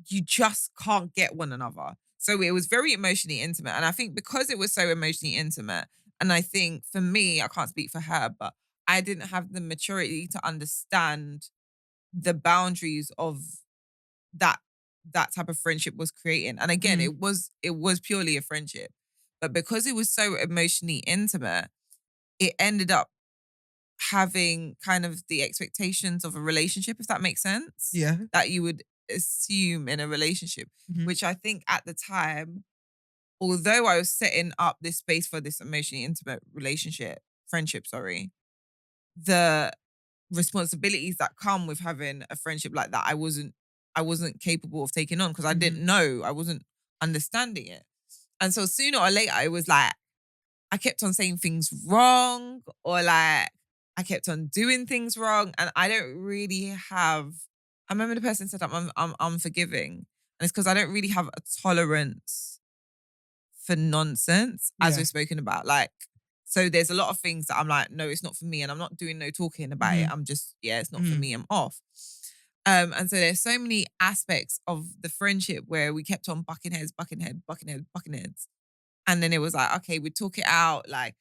you just can't get one another. So it was very emotionally intimate. And I think because it was so emotionally intimate, and I think for me, I can't speak for her, but I didn't have the maturity to understand the boundaries of that type of friendship was creating. And again, it was purely a friendship. But because it was so emotionally intimate, it ended up having kind of the expectations of a relationship, if that makes sense. Yeah. That you would assume in a relationship, which I think at the time, although I was setting up this space for this emotionally intimate friendship, the responsibilities that come with having a friendship like that, I wasn't capable of taking on because I didn't know, I wasn't understanding it. And so sooner or later, it was like, I kept on saying things wrong or like I kept on doing things wrong. And I don't really have, I remember the person said I'm unforgiving. And it's because I don't really have a tolerance for nonsense, as we've spoken about. Like, so there's a lot of things that I'm like, no, it's not for me. And I'm not doing no talking about it. I'm just, it's not for me. I'm off. And so there's so many aspects of the friendship where we kept on bucking heads. And then it was like, okay, we talk it out like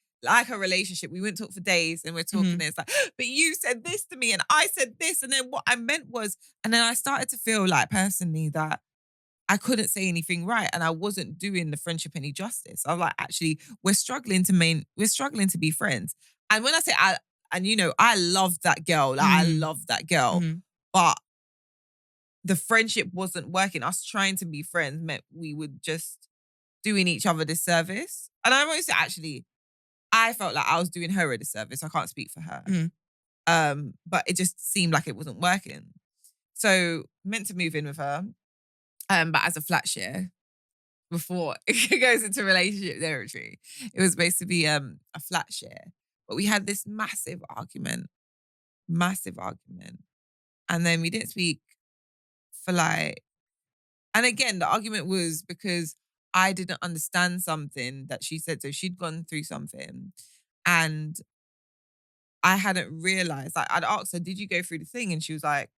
a relationship. We wouldn't talk for days and we're talking and it's like, but you said this to me and I said this. And then what I meant was, and then I started to feel like personally that I couldn't say anything right and I wasn't doing the friendship any justice. I was like, actually, we're struggling to be friends. And when I say I love that girl. Like I love that girl. But the friendship wasn't working. Us trying to be friends meant we would just doing each other disservice. And I always actually, I felt like I was doing her a disservice. I can't speak for her. But it just seemed like it wasn't working. So meant to move in with her. But as a flat share, before it goes into relationship territory, it was supposed to be a flat share. But we had this massive argument. And then we didn't speak for like, and again, the argument was because I didn't understand something that she said. So she'd gone through something and I hadn't realized. Like, I'd asked her, did you go through the thing? And she was like,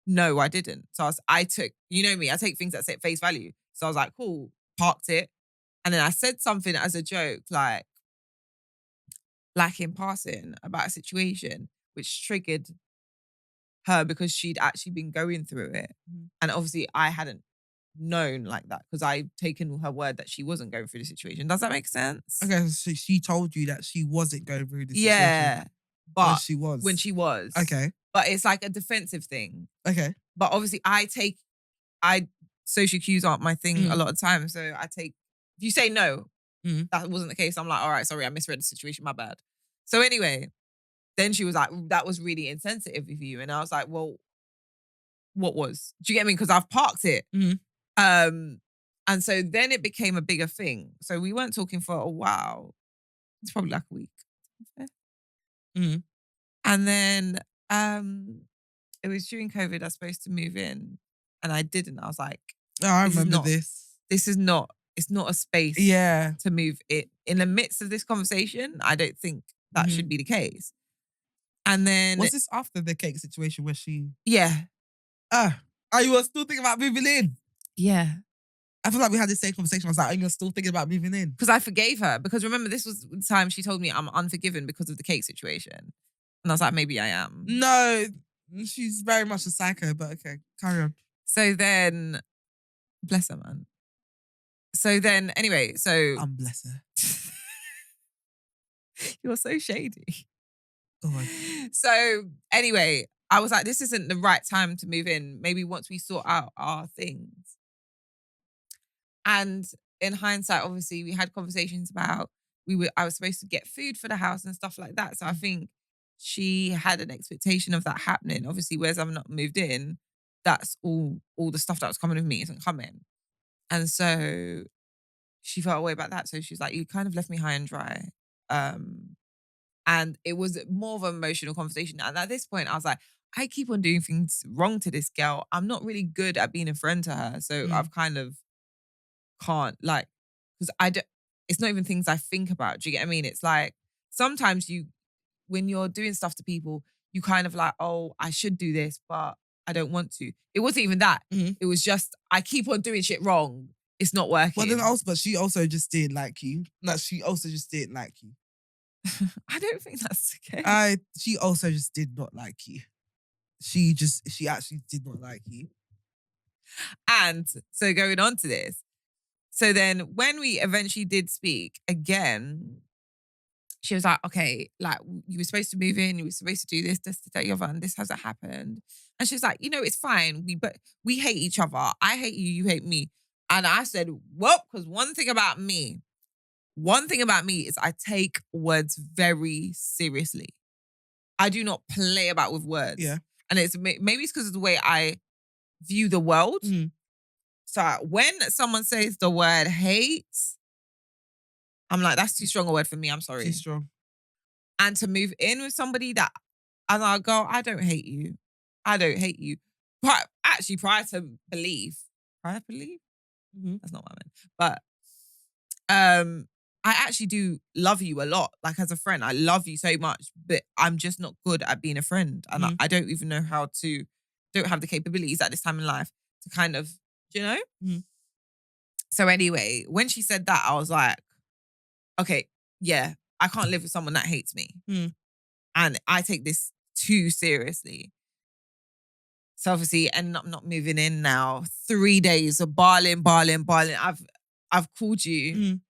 no, I didn't. So I took, you know me, I take things at face value. So I was like, cool, parked it. And then I said something as a joke, like in passing about a situation, which triggered her because she'd actually been going through it. And obviously I hadn't known like that because I'd taken her word that she wasn't going through the situation. Does that make sense? Okay, so she told you that she wasn't going through the situation. Yeah. But when she was. When she was. Okay. But it's like a defensive thing. Okay. But obviously social cues aren't my thing a lot of times. So if you say no, that wasn't the case. I'm like, all right, sorry, I misread the situation, my bad. So anyway, then she was like, that was really insensitive of you. And I was like, well, what was? Do you get me? Because I've parked it. And so then it became a bigger thing. So we weren't talking for a while. It's probably like a week. And then it was during COVID, I was supposed to move in. And I didn't. I was like, oh, I remember this. This is not, it's not a space to move it. In the midst of this conversation, I don't think that should be the case. And then... Was this after the cake situation where she... Yeah. You were still thinking about moving in? Yeah. I feel like we had the same conversation. I was like, you're still thinking about moving in? Because I forgave her. Because remember, this was the time she told me I'm unforgiven because of the cake situation. And I was like, maybe I am. No, she's very much a psycho, but okay, carry on. So then, bless her, man. So then, anyway, so... Bless her. You're so shady. Go on. So anyway, I was like, this isn't the right time to move in. Maybe once we sort out our things. And in hindsight, obviously, we had conversations about I was supposed to get food for the house and stuff like that. So I think she had an expectation of that happening. Obviously, whereas I've not moved in, that's all the stuff that was coming with me isn't coming. And so she felt away about that. So she's like, you kind of left me high and dry. And it was more of an emotional conversation. And at this point, I was like, I keep on doing things wrong to this girl. I'm not really good at being a friend to her. So I've kind of can't, like, because it's not even things I think about. Do you get what I mean? It's like, sometimes when you're doing stuff to people, you kind of like, oh, I should do this, but I don't want to. It wasn't even that. It was just, I keep on doing shit wrong. It's not working. Well, then also, but she also just didn't like you. Like, she also just didn't like you. I don't think that's the case. She also just did not like you. She actually did not like you. And so going on to this, so then when we eventually did speak again, she was like, okay, like, you were supposed to move in, you were supposed to do this, that, the other, and this hasn't happened. And she's like, it's fine. We hate each other. I hate you, you hate me. And I said, well, because one thing about me is I take words very seriously. I do not play about with words. Yeah. And maybe it's because of the way I view the world. So when someone says the word hate, I'm like, that's too strong a word for me. I'm sorry. Too strong. And to move in with somebody that, and I go, I don't hate you. I don't hate you. Prior to belief. Prior to belief? That's not what I meant. But I actually do love you a lot. Like, as a friend, I love you so much, but I'm just not good at being a friend. And I don't even know don't have the capabilities at this time in life to kind of, So anyway, when she said that, I was like, okay, yeah, I can't live with someone that hates me. And I take this too seriously. So obviously, ended up not moving in now. 3 days of barling. I've called you.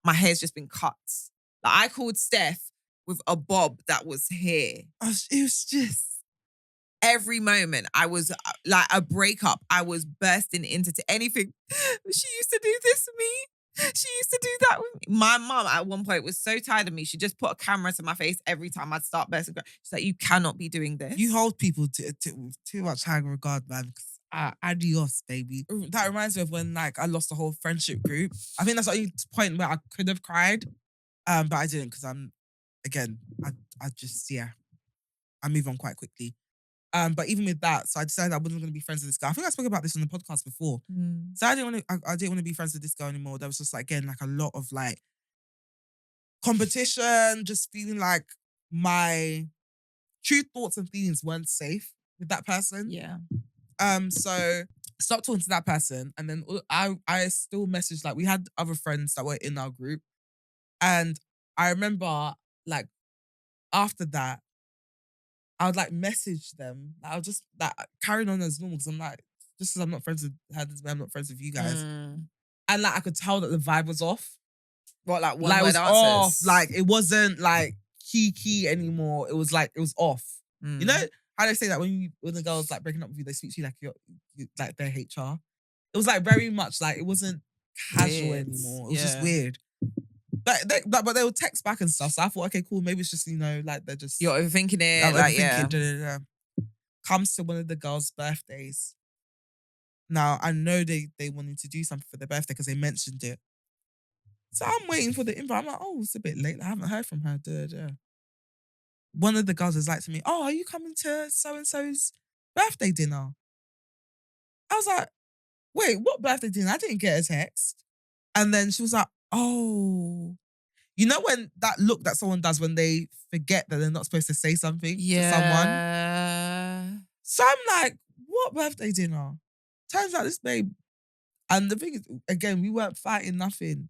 My hair's just been cut. Like, I called Steph with a bob that was here. It was just... Every moment, I was like a breakup. I was bursting into anything. She used to do this to me. She used to do that with me. My mum at one point was so tired of me. She just put a camera to my face every time I'd start bursting. She's like, you cannot be doing this. You hold people with too much high regard, man. Adios, baby. That reminds me of when, like, I lost the whole friendship group. I think that's the only point where I could have cried. But I didn't, because I just, I move on quite quickly. But even with that, so I decided I wasn't going to be friends with this guy. I think I spoke about this on the podcast before. So I didn't want to be friends with this girl anymore. There was just, like, again, like, a lot of, like, competition, just feeling like my true thoughts and feelings weren't safe with that person. Yeah. So stopped talking to that person, and then I still messaged, like, we had other friends that were in our group, and I remember, like, after that, I would like message them. I would just like carrying on as normal because I'm like, just as I'm not friends with her, I'm not friends with you guys, and like I could tell that the vibe was off. What, like one Like it word was answers? off. Like it wasn't like key anymore. It was like it was off. You know how they say that when the girls like breaking up with you, they speak to you like you're like their HR. It was like very much like it wasn't casual anymore. It was just weird. But they would text back and stuff. So I thought, okay, cool. Maybe it's just, you know, like they're just you're overthinking it. I'm like overthinking. Comes to one of the girls' birthdays. Now I know they wanted to do something for their birthday because they mentioned it. So I'm waiting for the invite. I'm like, oh, it's a bit late. I haven't heard from her. One of the girls was like to me, oh, are you coming to so-and-so's birthday dinner? I was like, wait, what birthday dinner? I didn't get a text. And then she was like, oh. You know when that look that someone does when they forget that they're not supposed to say something to someone? So I'm like, what birthday dinner? Turns out this babe, and the thing is, again, we weren't fighting nothing.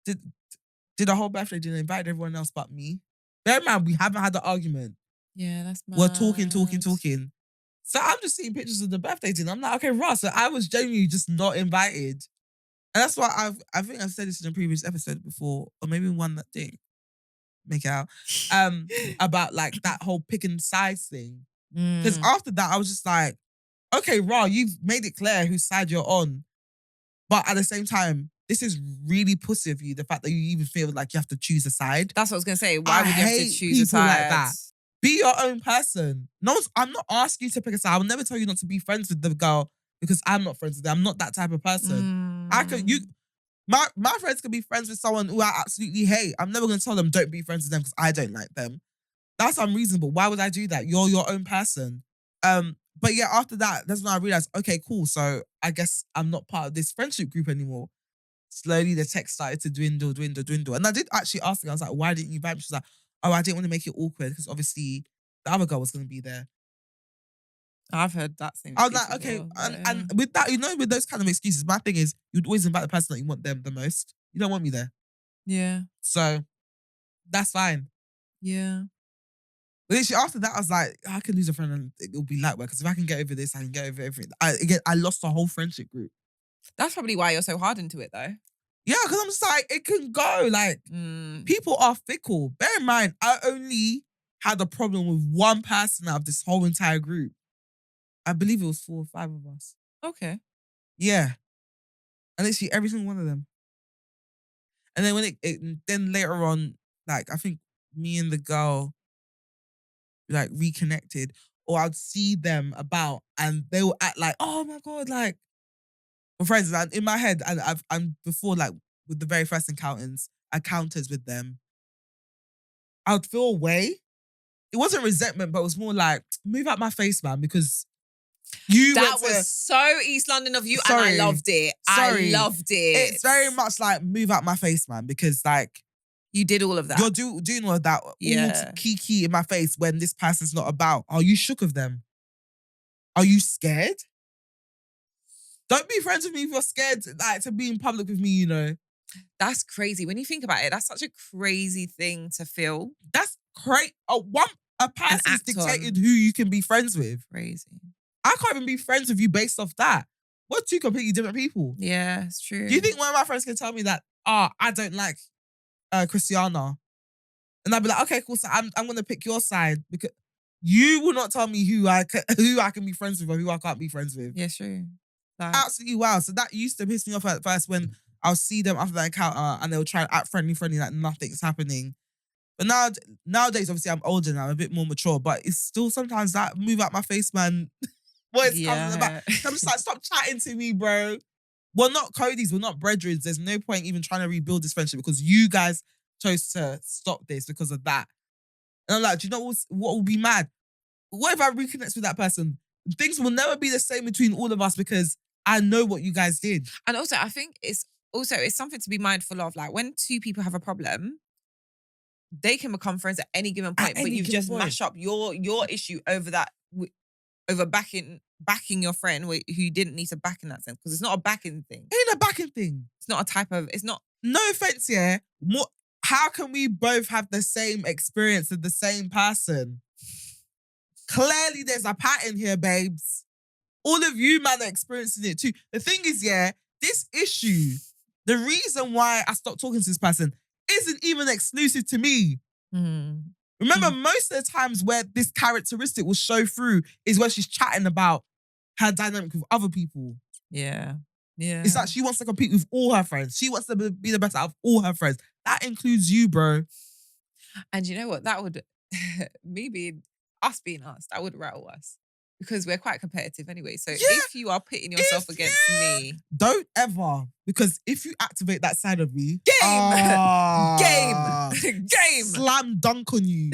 Did a whole birthday dinner, invited everyone else but me. Bear in mind, we haven't had the argument. Yeah, that's mad. We're talking. So I'm just seeing pictures of the birthday dinner. I'm like, okay, Ross. So I was genuinely just not invited. And that's why I think I've said this in a previous episode before, or maybe one that didn't make it out, about like that whole picking sides thing. Because after that, I was just like, okay, Ra, you've made it clear whose side you're on. But at the same time, this is really pussy of you, the fact that you even feel like you have to choose a side. That's what I was going to say. Why would you have to choose a side? Like that. Be your own person. No, I'm not asking you to pick a side. I will never tell you not to be friends with the girl because I'm not friends with them. I'm not that type of person. My friends can be friends with someone who I absolutely hate. I'm never going to tell them don't be friends with them because I don't like them. That's unreasonable. Why would I do that? You're your own person. But yeah, after that, that's when I realized, okay, cool. So I guess I'm not part of this friendship group anymore. Slowly, the text started to dwindle. And I did actually ask her, I was like, why didn't you invite me? She was like, oh, I didn't want to make it awkward because obviously the other girl was going to be there. I've heard that same. I was like, okay, and with that, you know, with those kind of excuses, my thing is you'd always invite the person that you want them the most. You don't want me there. Yeah. So that's fine. Yeah. But literally after that, I was like, I can lose a friend and it'll be light work. Because if I can get over this, I can get over everything. I lost the whole friendship group. That's probably why you're so hard into it, though. Yeah, because I'm just like, it can go. Like, people are fickle. Bear in mind, I only had a problem with one person out of this whole entire group. I believe it was 4 or 5 of us. Okay. Yeah. And literally every single one of them. And then when then later on, like, I think me and the girl, like, reconnected, or I'd see them about and they will act like, oh my God, like, we're friends. And in my head, and I'm before, like, with the very first encounters with them, I would feel away. It wasn't resentment, but it was more like, move out my face, man, because that was so East London of you, and I loved it. I loved it. It's very much like, move out my face, man, because like you did all of that. You're doing all of that, all key in my face when this person's not about. Are you shook of them? Are you scared? Don't be friends with me if you're scared, like, to be in public with me, you know. That's crazy. When you think about it, that's such a crazy thing to feel. That's crazy. A person's dictated who you can be friends with. Crazy. I can't even be friends with you based off that. We're two completely different people. Yeah, it's true. Do you think one of my friends can tell me that, I don't like Christiana? And I'd be like, okay, cool, so I'm going to pick your side because you will not tell me who I can be friends with or who I can't be friends with. Yeah, true. Absolutely wild. So that used to piss me off at first when I'll see them after that encounter and they'll try to act friendly, like nothing's happening. But nowadays, obviously, I'm older now, I'm a bit more mature, but it's still sometimes that move out my face, man. What it's coming about. So I'm just like, stop chatting to me, bro. We're not Codys, we're not brethren. There's no point even trying to rebuild this friendship because you guys chose to stop this because of that. And I'm like, do you know what will be mad? What if I reconnect with that person? Things will never be the same between all of us because I know what you guys did. And also, I think it's something to be mindful of. Like, when two people have a problem, they can become friends at any given point, but you've just mashed up your issue over that, over backing your friend who didn't need to back in that sense, because it's not a backing thing. It ain't a backing thing. It's not a type of. It's not. No offense, yeah. How can we both have the same experience with the same person? Clearly, there's a pattern here, babes. All of you, man, are experiencing it too. The thing is, yeah, this issue, the reason why I stopped talking to this person isn't even exclusive to me. Remember, most of the times where this characteristic will show through is when she's chatting about her dynamic with other people. Yeah. Yeah. It's like she wants to compete with all her friends. She wants to be the best out of all her friends. That includes you, bro. And you know what? That would, us being us, that would rattle us. Because we're quite competitive anyway. So if you are pitting yourself against me. Don't ever. Because if you activate that side of me. Game. Slam dunk on you.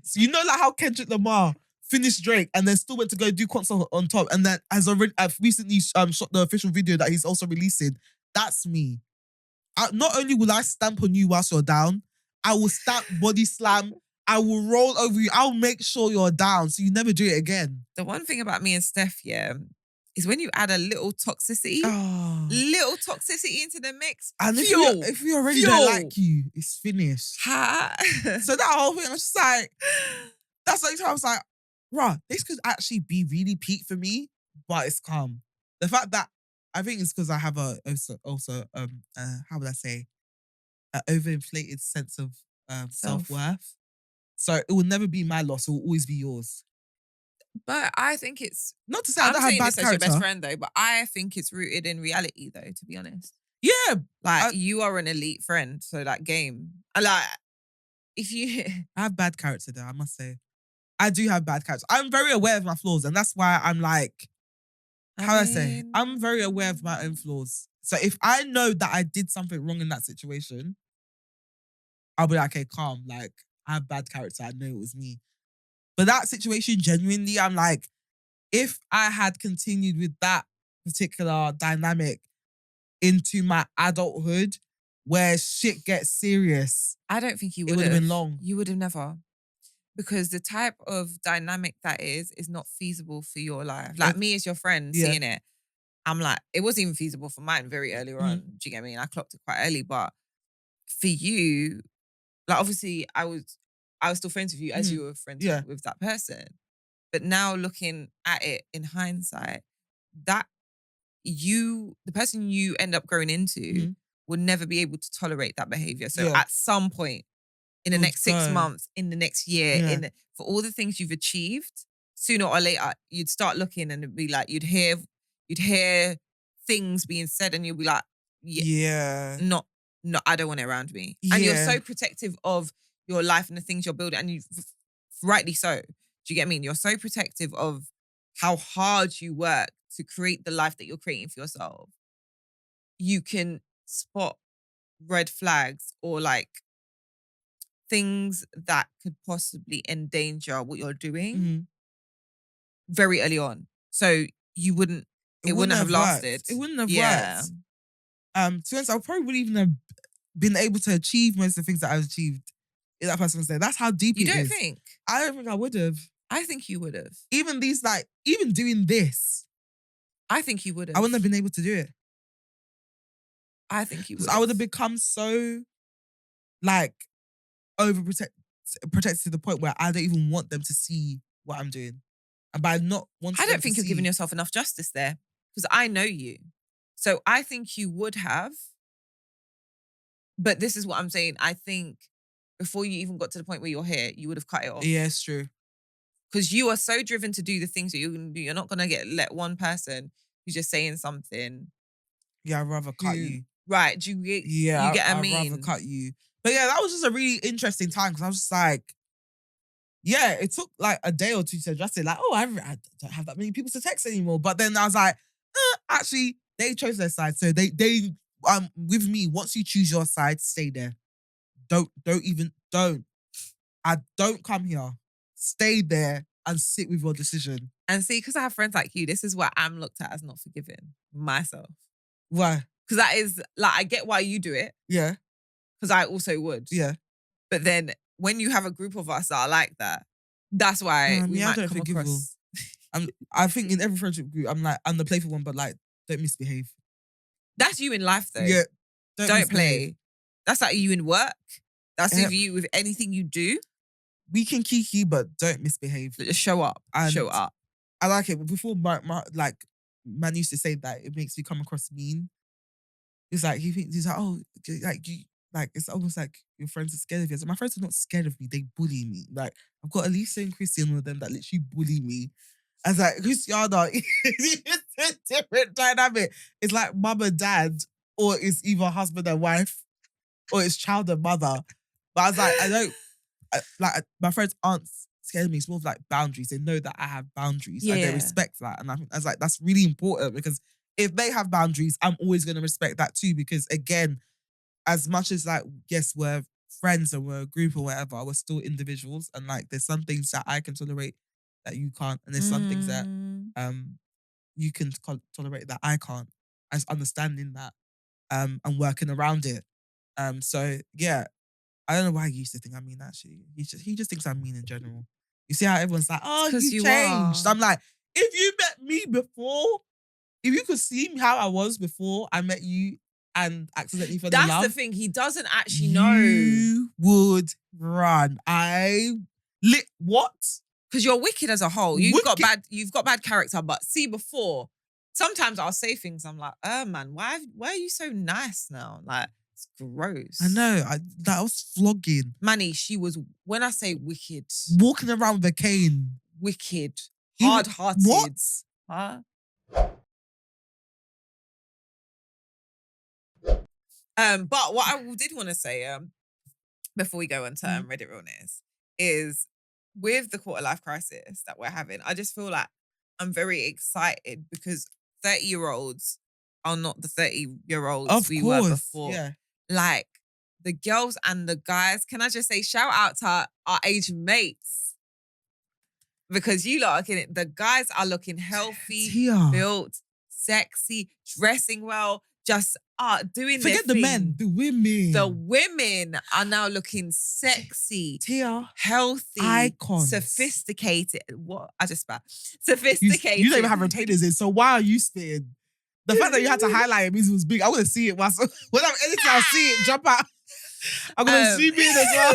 So you know like how Kendrick Lamar finished Drake and then still went to go do concert on top, and then I've recently shot the official video that he's also releasing. That's me. Not only will I stamp on you whilst you're down, I will stamp body slam. I will roll over you. I'll make sure you're down so you never do it again. The one thing about me and Steph, is when you add a little toxicity into the mix. And if we already don't like you, it's finished. So that whole thing, I was just like, that's the only time I was like, bruh, this could actually be really peak for me, but it's calm. The fact that I think it's because I have how would I say, an overinflated sense of self-worth. So it will never be my loss. It will always be yours. But I think it's... Not to say I don't have bad character. As your best friend though, but I think it's rooted in reality though, to be honest. Yeah. Like, you are an elite friend, so that game... Like, if you... I have bad character though, I must say. I do have bad character. I'm very aware of my flaws, and that's why I'm like... I'm very aware of my own flaws. So if I know that I did something wrong in that situation, I'll be like, okay, calm. Like, I have bad character. I know it was me. But that situation, genuinely, I'm like, if I had continued with that particular dynamic into my adulthood, where shit gets serious, I don't think you would have. It would have been long. You would have never. Because the type of dynamic that is not feasible for your life. Like me as your friend, seeing it, I'm like, it wasn't even feasible for mine very early on. Do you get me? And I clocked it quite early. But for you, like obviously I was still friends with you as you were friends with that person. But now looking at it in hindsight, that the person you end up growing into would never be able to tolerate that behavior. So at some point, in the next 6 months, in the next year, for all the things you've achieved, sooner or later, you'd start looking and it'd be like, you'd hear things being said and you'll be like, not, I don't want it around me. Yeah. And you're so protective of your life and the things you're building, and you rightly so. Do you get me? You're so protective of how hard you work to create the life that you're creating for yourself. You can spot red flags or like things that could possibly endanger what you're doing very early on. So it wouldn't have lasted. It wouldn't have worked. To be honest, I probably wouldn't even have been able to achieve most of the things that I've achieved in that person's day. That's how deep it is. You don't think? I don't think I would have. I think you would have. Even doing this. I think you would have. I wouldn't have been able to do it. I think you would. I would have become so like protected to the point where I don't even want them to see what I'm doing. And by not wanting, I don't think you're giving yourself enough justice there, because I know you. So I think you would have. But this is what I'm saying. I think before you even got to the point where you're here, you would have cut it off. Yeah, it's true. Because you are so driven to do the things that you're going to do. You're not going to let one person who's just saying something. Yeah, I'd rather cut you. Right. Do you get, you get what I mean? I'd rather cut you. But yeah, that was just a really interesting time, because I was just like, yeah, it took like a day or two to adjust it. Like, oh, I don't have that many people to text anymore. But then I was like, actually, they chose their side. So they with me, once you choose your side, stay there. Don't come here. Stay there and sit with your decision. And see, because I have friends like you, this is what I'm looked at as not forgiving myself. Why? Because that is, like, I get why you do it. Yeah. Because I also would. Yeah. But then when you have a group of us that are like that, that's why we might come across. I think in every friendship group, I'm the playful one, but like, don't misbehave. That's you in life, though. Yeah. Don't play. That's like you in work. That's you with anything you do. We can kiki, but don't misbehave. Just show up. Show up. I like it. But before man used to say that it makes me come across mean. It's like he's like, oh, like you, like it's almost like your friends are scared of you. So my friends are not scared of me. They bully me. Like I've got Elisa and Christian with them that literally bully me. I was like, Christiana, it's a different dynamic. It's like mum and dad, or it's either husband and wife, or it's child and mother. But I was like, my friends aren't scared of me. It's more of like boundaries. They know that I have boundaries and they respect that. And I was like, that's really important because if they have boundaries, I'm always going to respect that too. Because again, as much as like, yes, we're friends and we're a group or whatever, we're still individuals. And like, there's some things that I can tolerate that you can't. And there's some things that you can tolerate that I can't. As understanding that and working around it. So yeah, I don't know why he used to think I'm mean actually. He just thinks I'm mean in general. You see how everyone's like, oh, you changed. I'm like, if you met me before, if you could see how I was before I met you and accidentally fell in love. That's the thing. He doesn't actually know. You would run. What? Because you're wicked as a whole. You've got bad character. But see, before, sometimes I'll say things. I'm like, man, why are you so nice now? Like, it's gross. I know. That was flogging. Manny, she was, when I say wicked. Walking around with a cane. Wicked. Hard-hearted. What? Huh? But what I did want to say, before we go on to Reddit Realness, is with the quarter life crisis that we're having, I just feel like I'm very excited because 30-year-olds are not the 30-year-olds we were before. Yeah. Like, the girls and the guys, can I just say, shout out to our age mates. Because you lot are looking, the guys are looking healthy, built, sexy, dressing well, just doing their thing. Forget the men, the women. The women are now looking sexy, healthy, icons, sophisticated. What? I just spat. Sophisticated. You don't even have retainers in, so why are you spitting? The fact that you had to highlight it means it was big. I want to see it. When I'm editing, I'll see it jump out. I'm going to zoom in as well.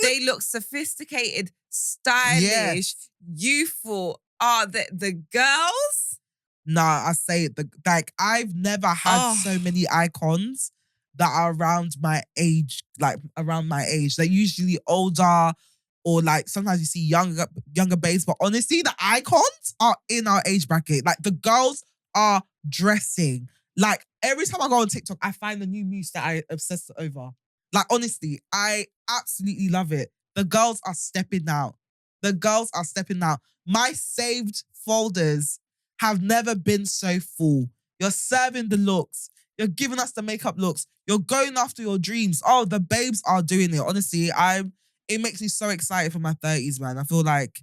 They look sophisticated, stylish, youthful. The girls? Nah, I say it. I've never had so many icons that are around my age. They're usually older, or like sometimes you see younger babes. But honestly, the icons are in our age bracket. Like the girls are dressing. Like every time I go on TikTok, I find a new muse that I obsess over. Like honestly, I absolutely love it. The girls are stepping out. My saved folders have never been so full. You're serving the looks. You're giving us the makeup looks. You're going after your dreams. Oh, the babes are doing it. Honestly, it makes me so excited for my 30s, man. I feel like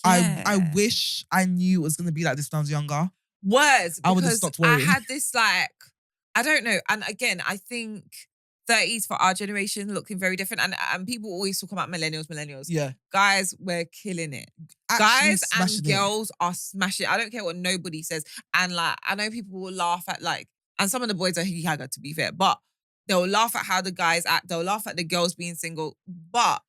I wish I knew it was going to be like this when I was younger. Words. I would have stopped worrying. I had this I don't know. And again, I think 30s for our generation looking very different. And people always talk about millennials. Yeah. Guys, we're killing it. Actually Guys and girls are smashing it. I don't care what nobody says. And I know people will laugh at and some of the boys are hee-haga to be fair, but they'll laugh at how the guys act. They'll laugh at the girls being single, but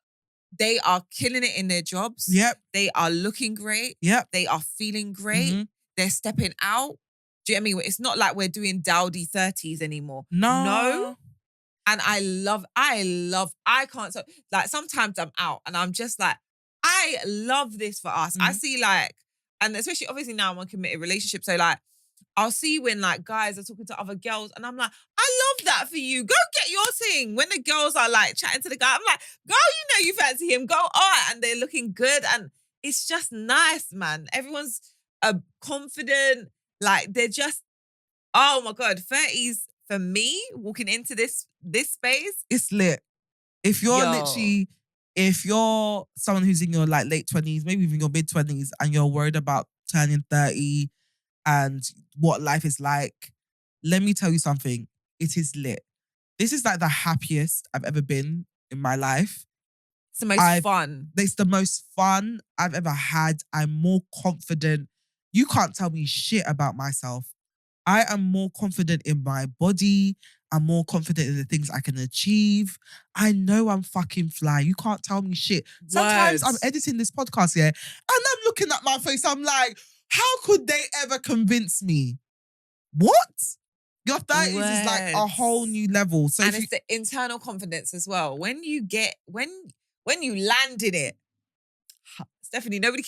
they are killing it in their jobs. Yep. They are looking great. Yep. They are feeling great. Mm-hmm. They're stepping out. Do you know what I mean? It's not like we're doing dowdy 30s anymore. No. And I can't, sometimes I'm out and I'm just like, I love this for us. Mm-hmm. I see and especially obviously now I'm in a committed relationship. So I'll see when guys are talking to other girls and I'm like, I love that for you. Go get your thing. When the girls are chatting to the guy, I'm like, girl, you know you fancy him. Go on. And they're looking good. And it's just nice, man. Everyone's confident. They're just, oh my God, 30s for me, walking into this space. It's lit. If you're someone who's in your late 20s, maybe even your mid 20s, and you're worried about turning 30 and what life is like, let me tell you something. It is lit. This is the happiest I've ever been in my life. It's the most fun. It's the most fun I've ever had. I'm more confident. You can't tell me shit about myself. I am more confident in my body. I'm more confident in the things I can achieve. I know I'm fucking fly. You can't tell me shit. Sometimes I'm editing this podcast, and I'm looking at my face. I'm like, how could they ever convince me? What? Your 30s is like a whole new level. So it's the internal confidence as well. When you land in it, Stephanie, no one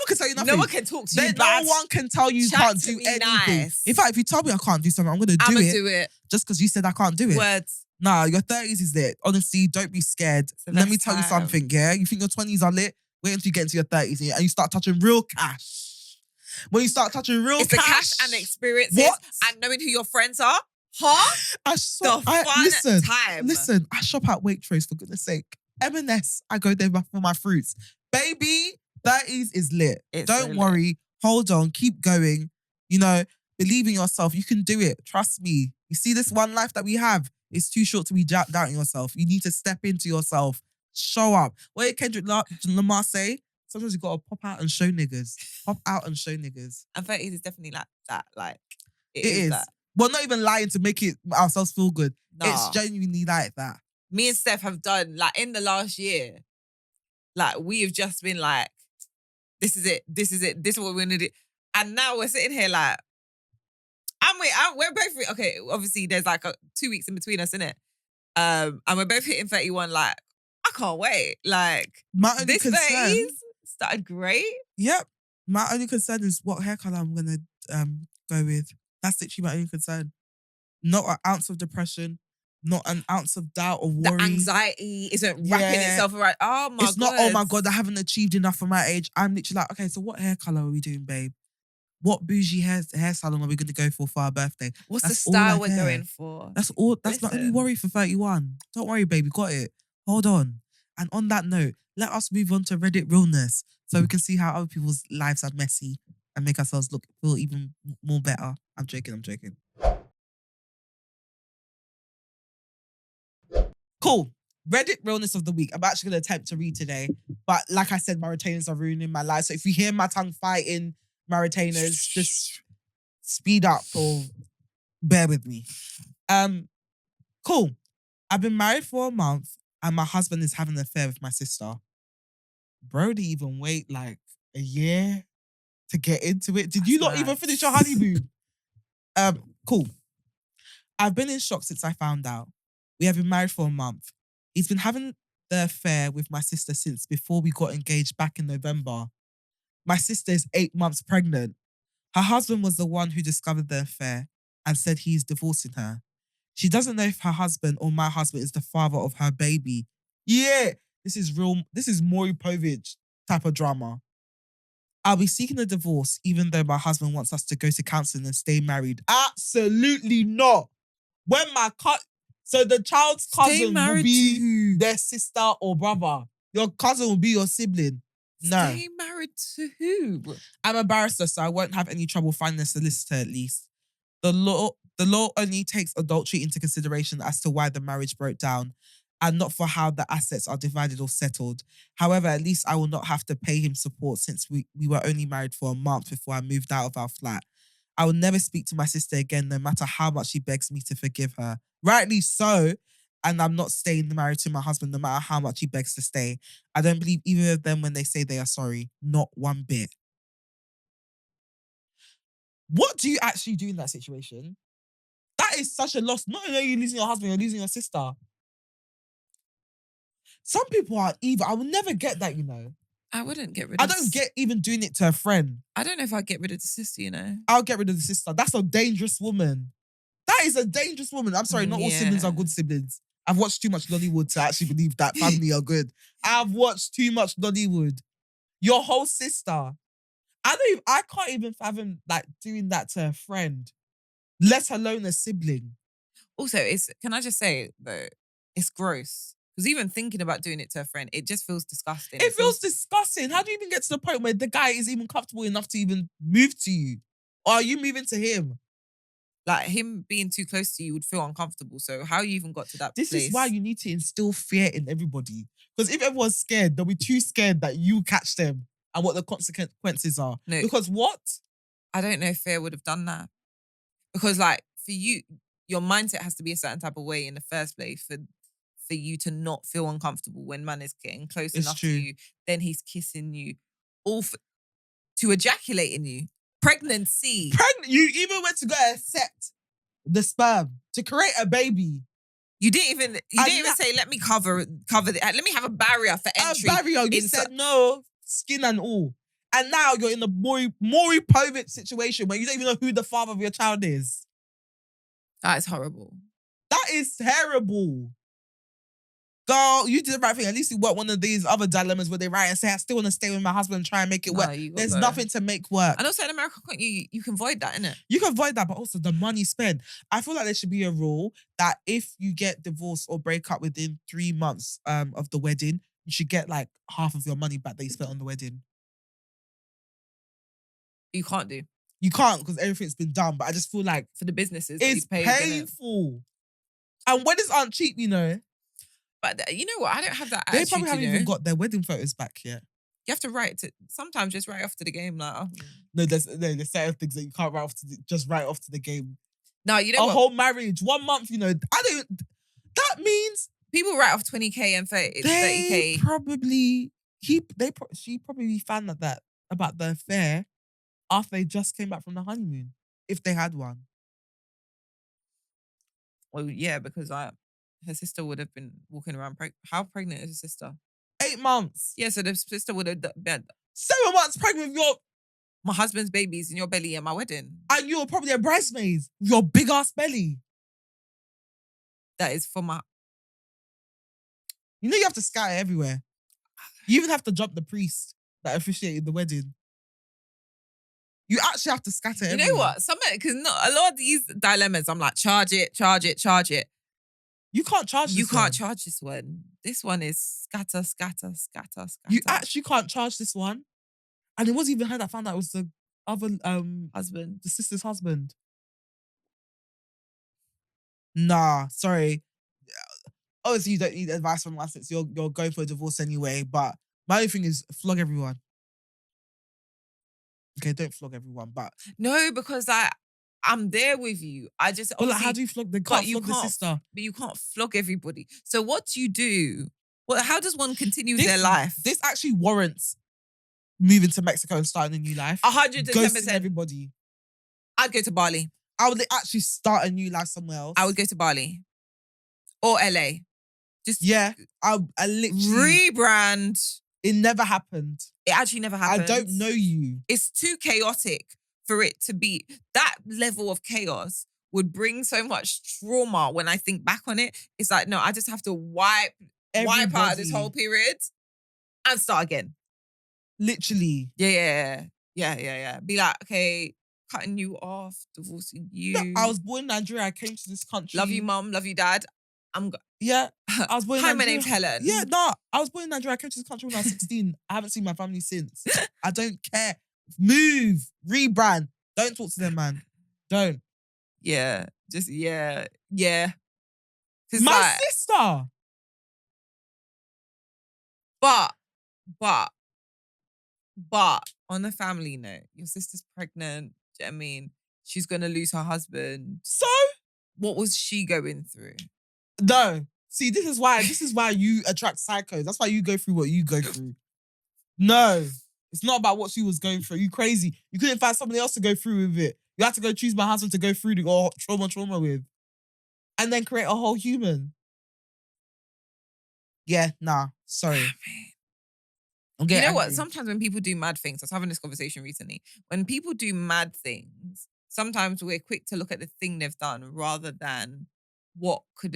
can tell you nothing. No one can talk to you bad. No one can tell you can't do anything. Nice. In fact, if you tell me I can't do something, I'm going to do it. Just because you said I can't do it. Words. Nah, your 30s is lit. Honestly, don't be scared. Let me tell you something, yeah? You think your 20s are lit? Wait until you get into your 30s and you start touching real cash. When you start touching real cash. It's the cash and the experiences and knowing who your friends are. Listen, I shop at Waitrose, for goodness sake. M&S, I go there for my fruits. Baby, 30s is lit. Don't worry. Hold on. Keep going. Believe in yourself. You can do it. Trust me. You see this one life that we have? It's too short to be doubting yourself. You need to step into yourself. Show up. What did Kendrick Lamar say? Sometimes you got to pop out and show niggas. Pop out and show niggas. And 30s is definitely like that. Like, it is. That. Well, not even lying to make ourselves feel good. Nah. It's genuinely like that. Me and Steph have done, like, in the last year, like, we have just been like, this is it. This is what we're going to do. And now we're sitting here like, we're both, okay, obviously there's like 2 weeks in between us, innit? And we're both hitting 31, like, I can't wait. Like, this 30s started great. Yep. My only concern is what hair colour I'm going to go with. That's literally my only concern. Not an ounce of depression. Not an ounce of doubt or worry. The anxiety isn't wrapping itself around. Oh my God. It's not, oh my God, I haven't achieved enough for my age. I'm literally like, okay, so what hair colour are we doing, babe? What bougie hair salon are we going to go for our birthday? What's the style we're going for? That's all. That's my only worry for 31. Don't worry, baby. Got it. Hold on. And on that note, let us move on to Reddit Realness so we can see how other people's lives are messy and make ourselves feel even more better. I'm joking. Cool. Reddit Realness of the week. I'm actually going to attempt to read today. But like I said, my retainers are ruining my life. So if you hear my tongue fighting my retainers, just speed up or bear with me. Cool. I've been married for a month and my husband is having an affair with my sister. Bro, didn't even wait like a year to get into it. Did you not even finish your honeymoon? Cool. I've been in shock since I found out. We have been married for a month. He's been having the affair with my sister since before we got engaged back in November. My sister is 8 months pregnant. Her husband was the one who discovered the affair and said he's divorcing her. She doesn't know if her husband or my husband is the father of her baby. Yeah, this is real. This is Maury Povich type of drama. I'll be seeking a divorce even though my husband wants us to go to counseling and stay married. Absolutely not. So the child's cousin will be their sister or brother. Your cousin will be your sibling. No. Stay married to who? I'm a barrister, so I won't have any trouble finding a solicitor at least. The law only takes adultery into consideration as to why the marriage broke down and not for how the assets are divided or settled. However, at least I will not have to pay him support since we were only married for a month before I moved out of our flat. I will never speak to my sister again, no matter how much she begs me to forgive her. Rightly so. And I'm not staying married to my husband, no matter how much he begs to stay. I don't believe either of them when they say they are sorry. Not one bit. What do you actually do in that situation? That is such a loss. Not only are you losing your husband, you're losing your sister. Some people are evil. I will never get that, I wouldn't get rid of... I don't get even doing it to a friend. I don't know if I'd get rid of the sister, I'll get rid of the sister. That's a dangerous woman. That is a dangerous woman. I'm sorry, not all siblings are good siblings. I've watched too much Nollywood to actually believe that family are good. I've watched too much Nollywood. Your whole sister. I can't even fathom like doing that to a friend, let alone a sibling. Also, can I just say though, it's gross. Because even thinking about doing it to a friend, it just feels disgusting. It feels disgusting. How do you even get to the point where the guy is even comfortable enough to even move to you? Or are you moving to him? Like him being too close to you would feel uncomfortable. So how you even got to that This place? is why you need to instill fear in everybody. Because if everyone's scared, they'll be too scared that you catch them and what the consequences are. No. Because what? I don't know if fear would have done that. Because like for you, your mindset has to be a certain type of way in the first place for you to not feel uncomfortable when man is getting close enough to you. Then he's kissing you, all to ejaculate in you. Pregnancy. You even went to go accept the sperm to create a baby. You didn't even say, let me cover let me have a barrier for entry. A barrier. You said no, skin and all. And now you're in a Maury Povich situation where you don't even know who the father of your child is. That is horrible. That is terrible. Girl, you did the right thing. At least you weren't one of these other dilemmas where they write and say, I still want to stay with my husband and try and make it work. There's nothing to make work. And also in America, you can void that, innit? You can void that, but also the money spent. I feel like there should be a rule that if you get divorced or break up within 3 months of the wedding, you should get like half of your money back that you spent on the wedding. You can't do. You can't because everything's been done. But I just feel like for the businesses, it's painful. And weddings aren't cheap, you know. But you know what? I don't have that attitude. They probably haven't even got their wedding photos back yet. You have to sometimes just write off to the game. Like, oh. No, there's certain things that you can't write off just write off to the game. No, you know what? A whole marriage, 1 month, you know. That means people write off 20k and 30k. She probably found out that about the affair after they just came back from the honeymoon, if they had one. Well, yeah, because her sister would have been walking around how pregnant is her sister? 8 months. Yeah, so the sister would have been 7 months pregnant with my husband's babies in your belly at my wedding. And you were probably a bridesmaid. Your big ass belly. That is for my... You know you have to scatter everywhere. You even have to jump the priest that officiated the wedding. You actually have to scatter everywhere. You know what? Because a lot of these dilemmas, I'm like, charge it. You can't charge this one. You can't charge this one. This one is scatter. You actually can't charge this one. And it wasn't even her that found out it was the other husband. The sister's husband. Nah, sorry. Obviously, you don't need advice from us since you're going for a divorce anyway. But my only thing is flog everyone. Okay, don't flog everyone, but... No, because I'm there with you. I just... But like, how do you flog? They can't flog the sister. But you can't flog everybody. So what do you do? Well, how does one continue their life? This actually warrants moving to Mexico and starting a new life. 110%. Ghosting everybody. I'd go to Bali. I would actually start a new life somewhere else. I would go to Bali. Or LA. Just... Yeah. I literally... Rebrand. It never happened. It actually never happened. I don't know you. It's too chaotic for it to be. That level of chaos would bring so much trauma when I think back on it. It's like, no, I just have to wipe out this whole period and start again. Literally. Yeah. Be like, okay, cutting you off, divorcing you. No, I was born in Nigeria. I came to this country. Love you, mum. Love you, dad. Yeah, I was born in Hi, Nigeria. my name's Helen. Yeah, no, I was born in Nigeria. I came to this country when I was 16. I haven't seen my family since. I don't care. Move, rebrand. Don't talk to them, man. Don't. Yeah, just, yeah. My sister. But, on a family note, your sister's pregnant. Do you know what I mean? She's going to lose her husband. So? What was she going through? No. See, this is why you attract psychos. That's why you go through what you go through. No. It's not about what she was going through. You crazy. You couldn't find somebody else to go through with it. You had to go choose my husband to go through the trauma with. And then create a whole human. Yeah, nah. Sorry. You know what? Sometimes when people do mad things, I was having this conversation recently. When people do mad things, sometimes we're quick to look at the thing they've done rather than what could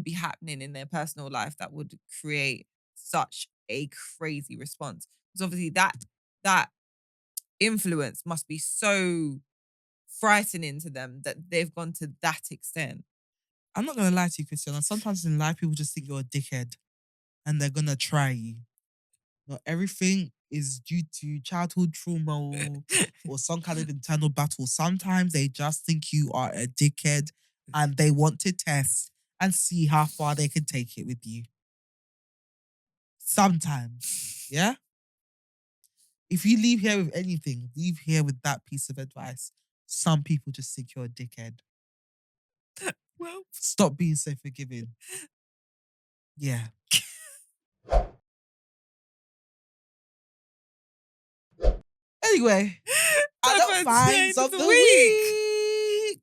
be happening in their personal life that would create such a crazy response. Because obviously that influence must be so frightening to them that they've gone to that extent. I'm not going to lie to you, Christiana. Sometimes in life, people just think you're a dickhead and they're going to try you. Not everything is due to childhood trauma or some kind of internal battle. Sometimes they just think you are a dickhead and they want to test and see how far they can take it with you. Sometimes, yeah? If you leave here with anything, leave here with that piece of advice. Some people just think you're a dickhead. Well, stop being so forgiving. Yeah. Anyway, adult finds of the week.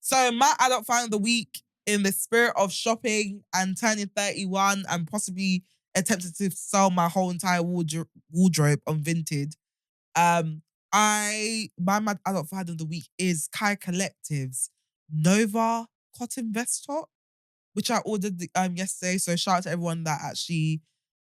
So my adult find of the week, in the spirit of shopping and turning 31 and possibly attempting to sell my whole entire wardrobe on Vinted. My adult find of the week is Kai Collective's Nova cotton vest top, which I ordered yesterday. So shout out to everyone that actually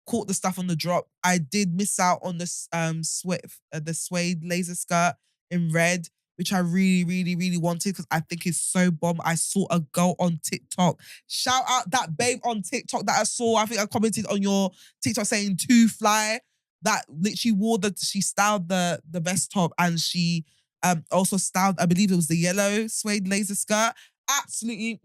caught the stuff on the drop. I did miss out on this the suede laser skirt in red, which I really, really, really wanted because I think it's so bomb. I saw a girl on TikTok. Shout out that babe on TikTok that I saw. I think I commented on your TikTok saying too fly. That literally she styled the vest top, and she also styled, I believe it was the yellow suede laser skirt. Absolutely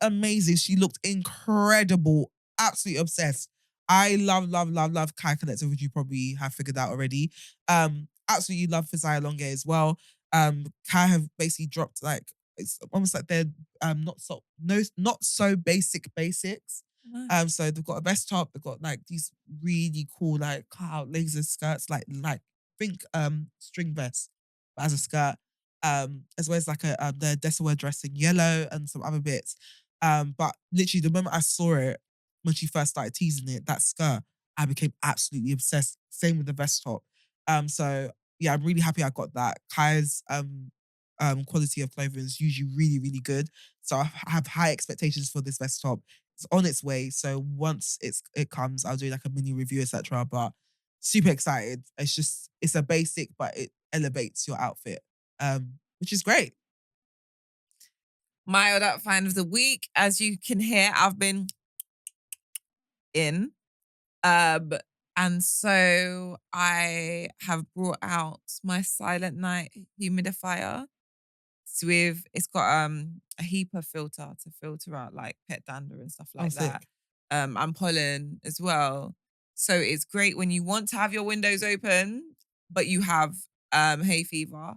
amazing. She looked incredible. Absolutely obsessed. I love Kai Collective, which you probably have figured out already. Absolutely love Fazaya Longe as well. Kai have basically dropped like, it's almost like they're not so basics. Nice. So they've got a vest top, they've got like these really cool like cut-out laser skirts, like think string vest but as a skirt. As well as like the Dessawear dress in yellow and some other bits. But literally the moment I saw it, when she first started teasing it, that skirt, I became absolutely obsessed. Same with the vest top. So yeah, I'm really happy I got that. Kai's quality of clothing is usually really, really good. So I have high expectations for this vest top. It's on its way. So once it comes, I'll do like a mini review, etc. But super excited. It's a basic, but it elevates your outfit. Which is great. My adult find of the week, as you can hear, I've been in. And so I have brought out my Silent Night humidifier. It's got a HEPA filter to filter out like pet dander and stuff like that. And pollen as well. So it's great when you want to have your windows open, but you have hay fever.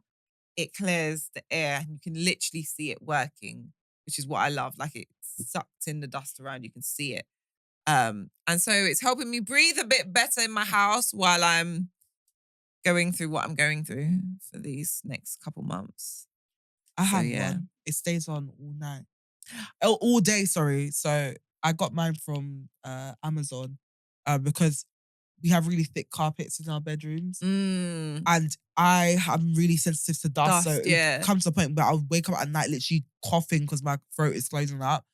It clears the air and you can literally see it working, which is what I love. Like it sucked in the dust around, you can see it. And so it's helping me breathe a bit better in my house while I'm going through what I'm going through for these next couple months. I have one. It stays on all night. All day, sorry. So I got mine from Amazon because we have really thick carpets in our bedrooms. And I am really sensitive to dust. So it comes to a point where I'll wake up at night literally coughing because my throat is closing up.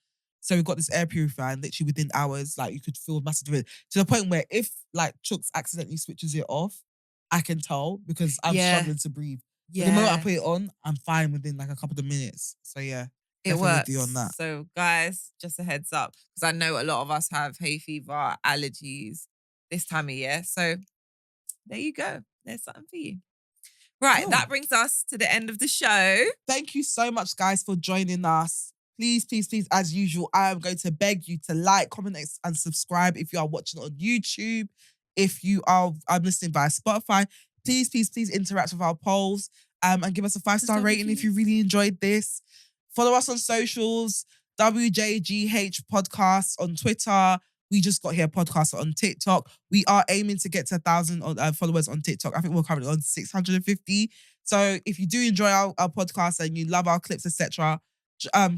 So we've got this air purifier, and literally within hours, like you could feel massive difference. To the point where if like Chooks accidentally switches it off, I can tell because I'm struggling to breathe. But the moment I put it on, I'm fine within like a couple of minutes. So yeah, it works. With you on that. So guys, just a heads up, because I know a lot of us have hay fever, allergies this time of year. So there you go. There's something for you. Right, that brings us to the end of the show. Thank you so much, guys, for joining us. Please, please, please, as usual, I am going to beg you to like, comment, and subscribe if you are watching on YouTube. If you are listening via Spotify, please, please, please interact with our polls and give us a 5-star rating if you really enjoyed this. Follow us on socials, WJGH Podcasts on Twitter. We just got here podcast on TikTok. We are aiming to get to 1,000 followers on TikTok. I think we're currently on 650. So if you do enjoy our podcast and you love our clips, etc.,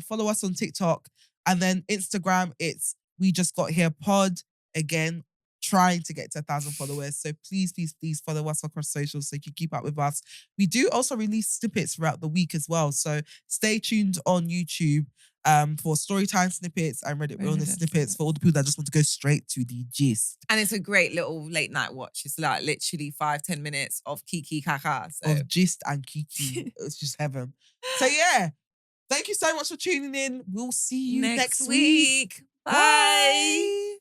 follow us on TikTok. And then Instagram, it's We Just Got Here Pod. Again, trying to get to 1,000 followers. So please, please, please follow us across socials so you can keep up with us. We do also release snippets throughout the week as well. So stay tuned on YouTube for storytime snippets and Reddit Realness snippets for all the people that just want to go straight to the gist. And it's a great little late night watch. It's like literally 5-10 minutes of Kiki Kaka. So. Of gist and Kiki. It's just heaven. So yeah, thank you so much for tuning in. We'll see you next week. Bye.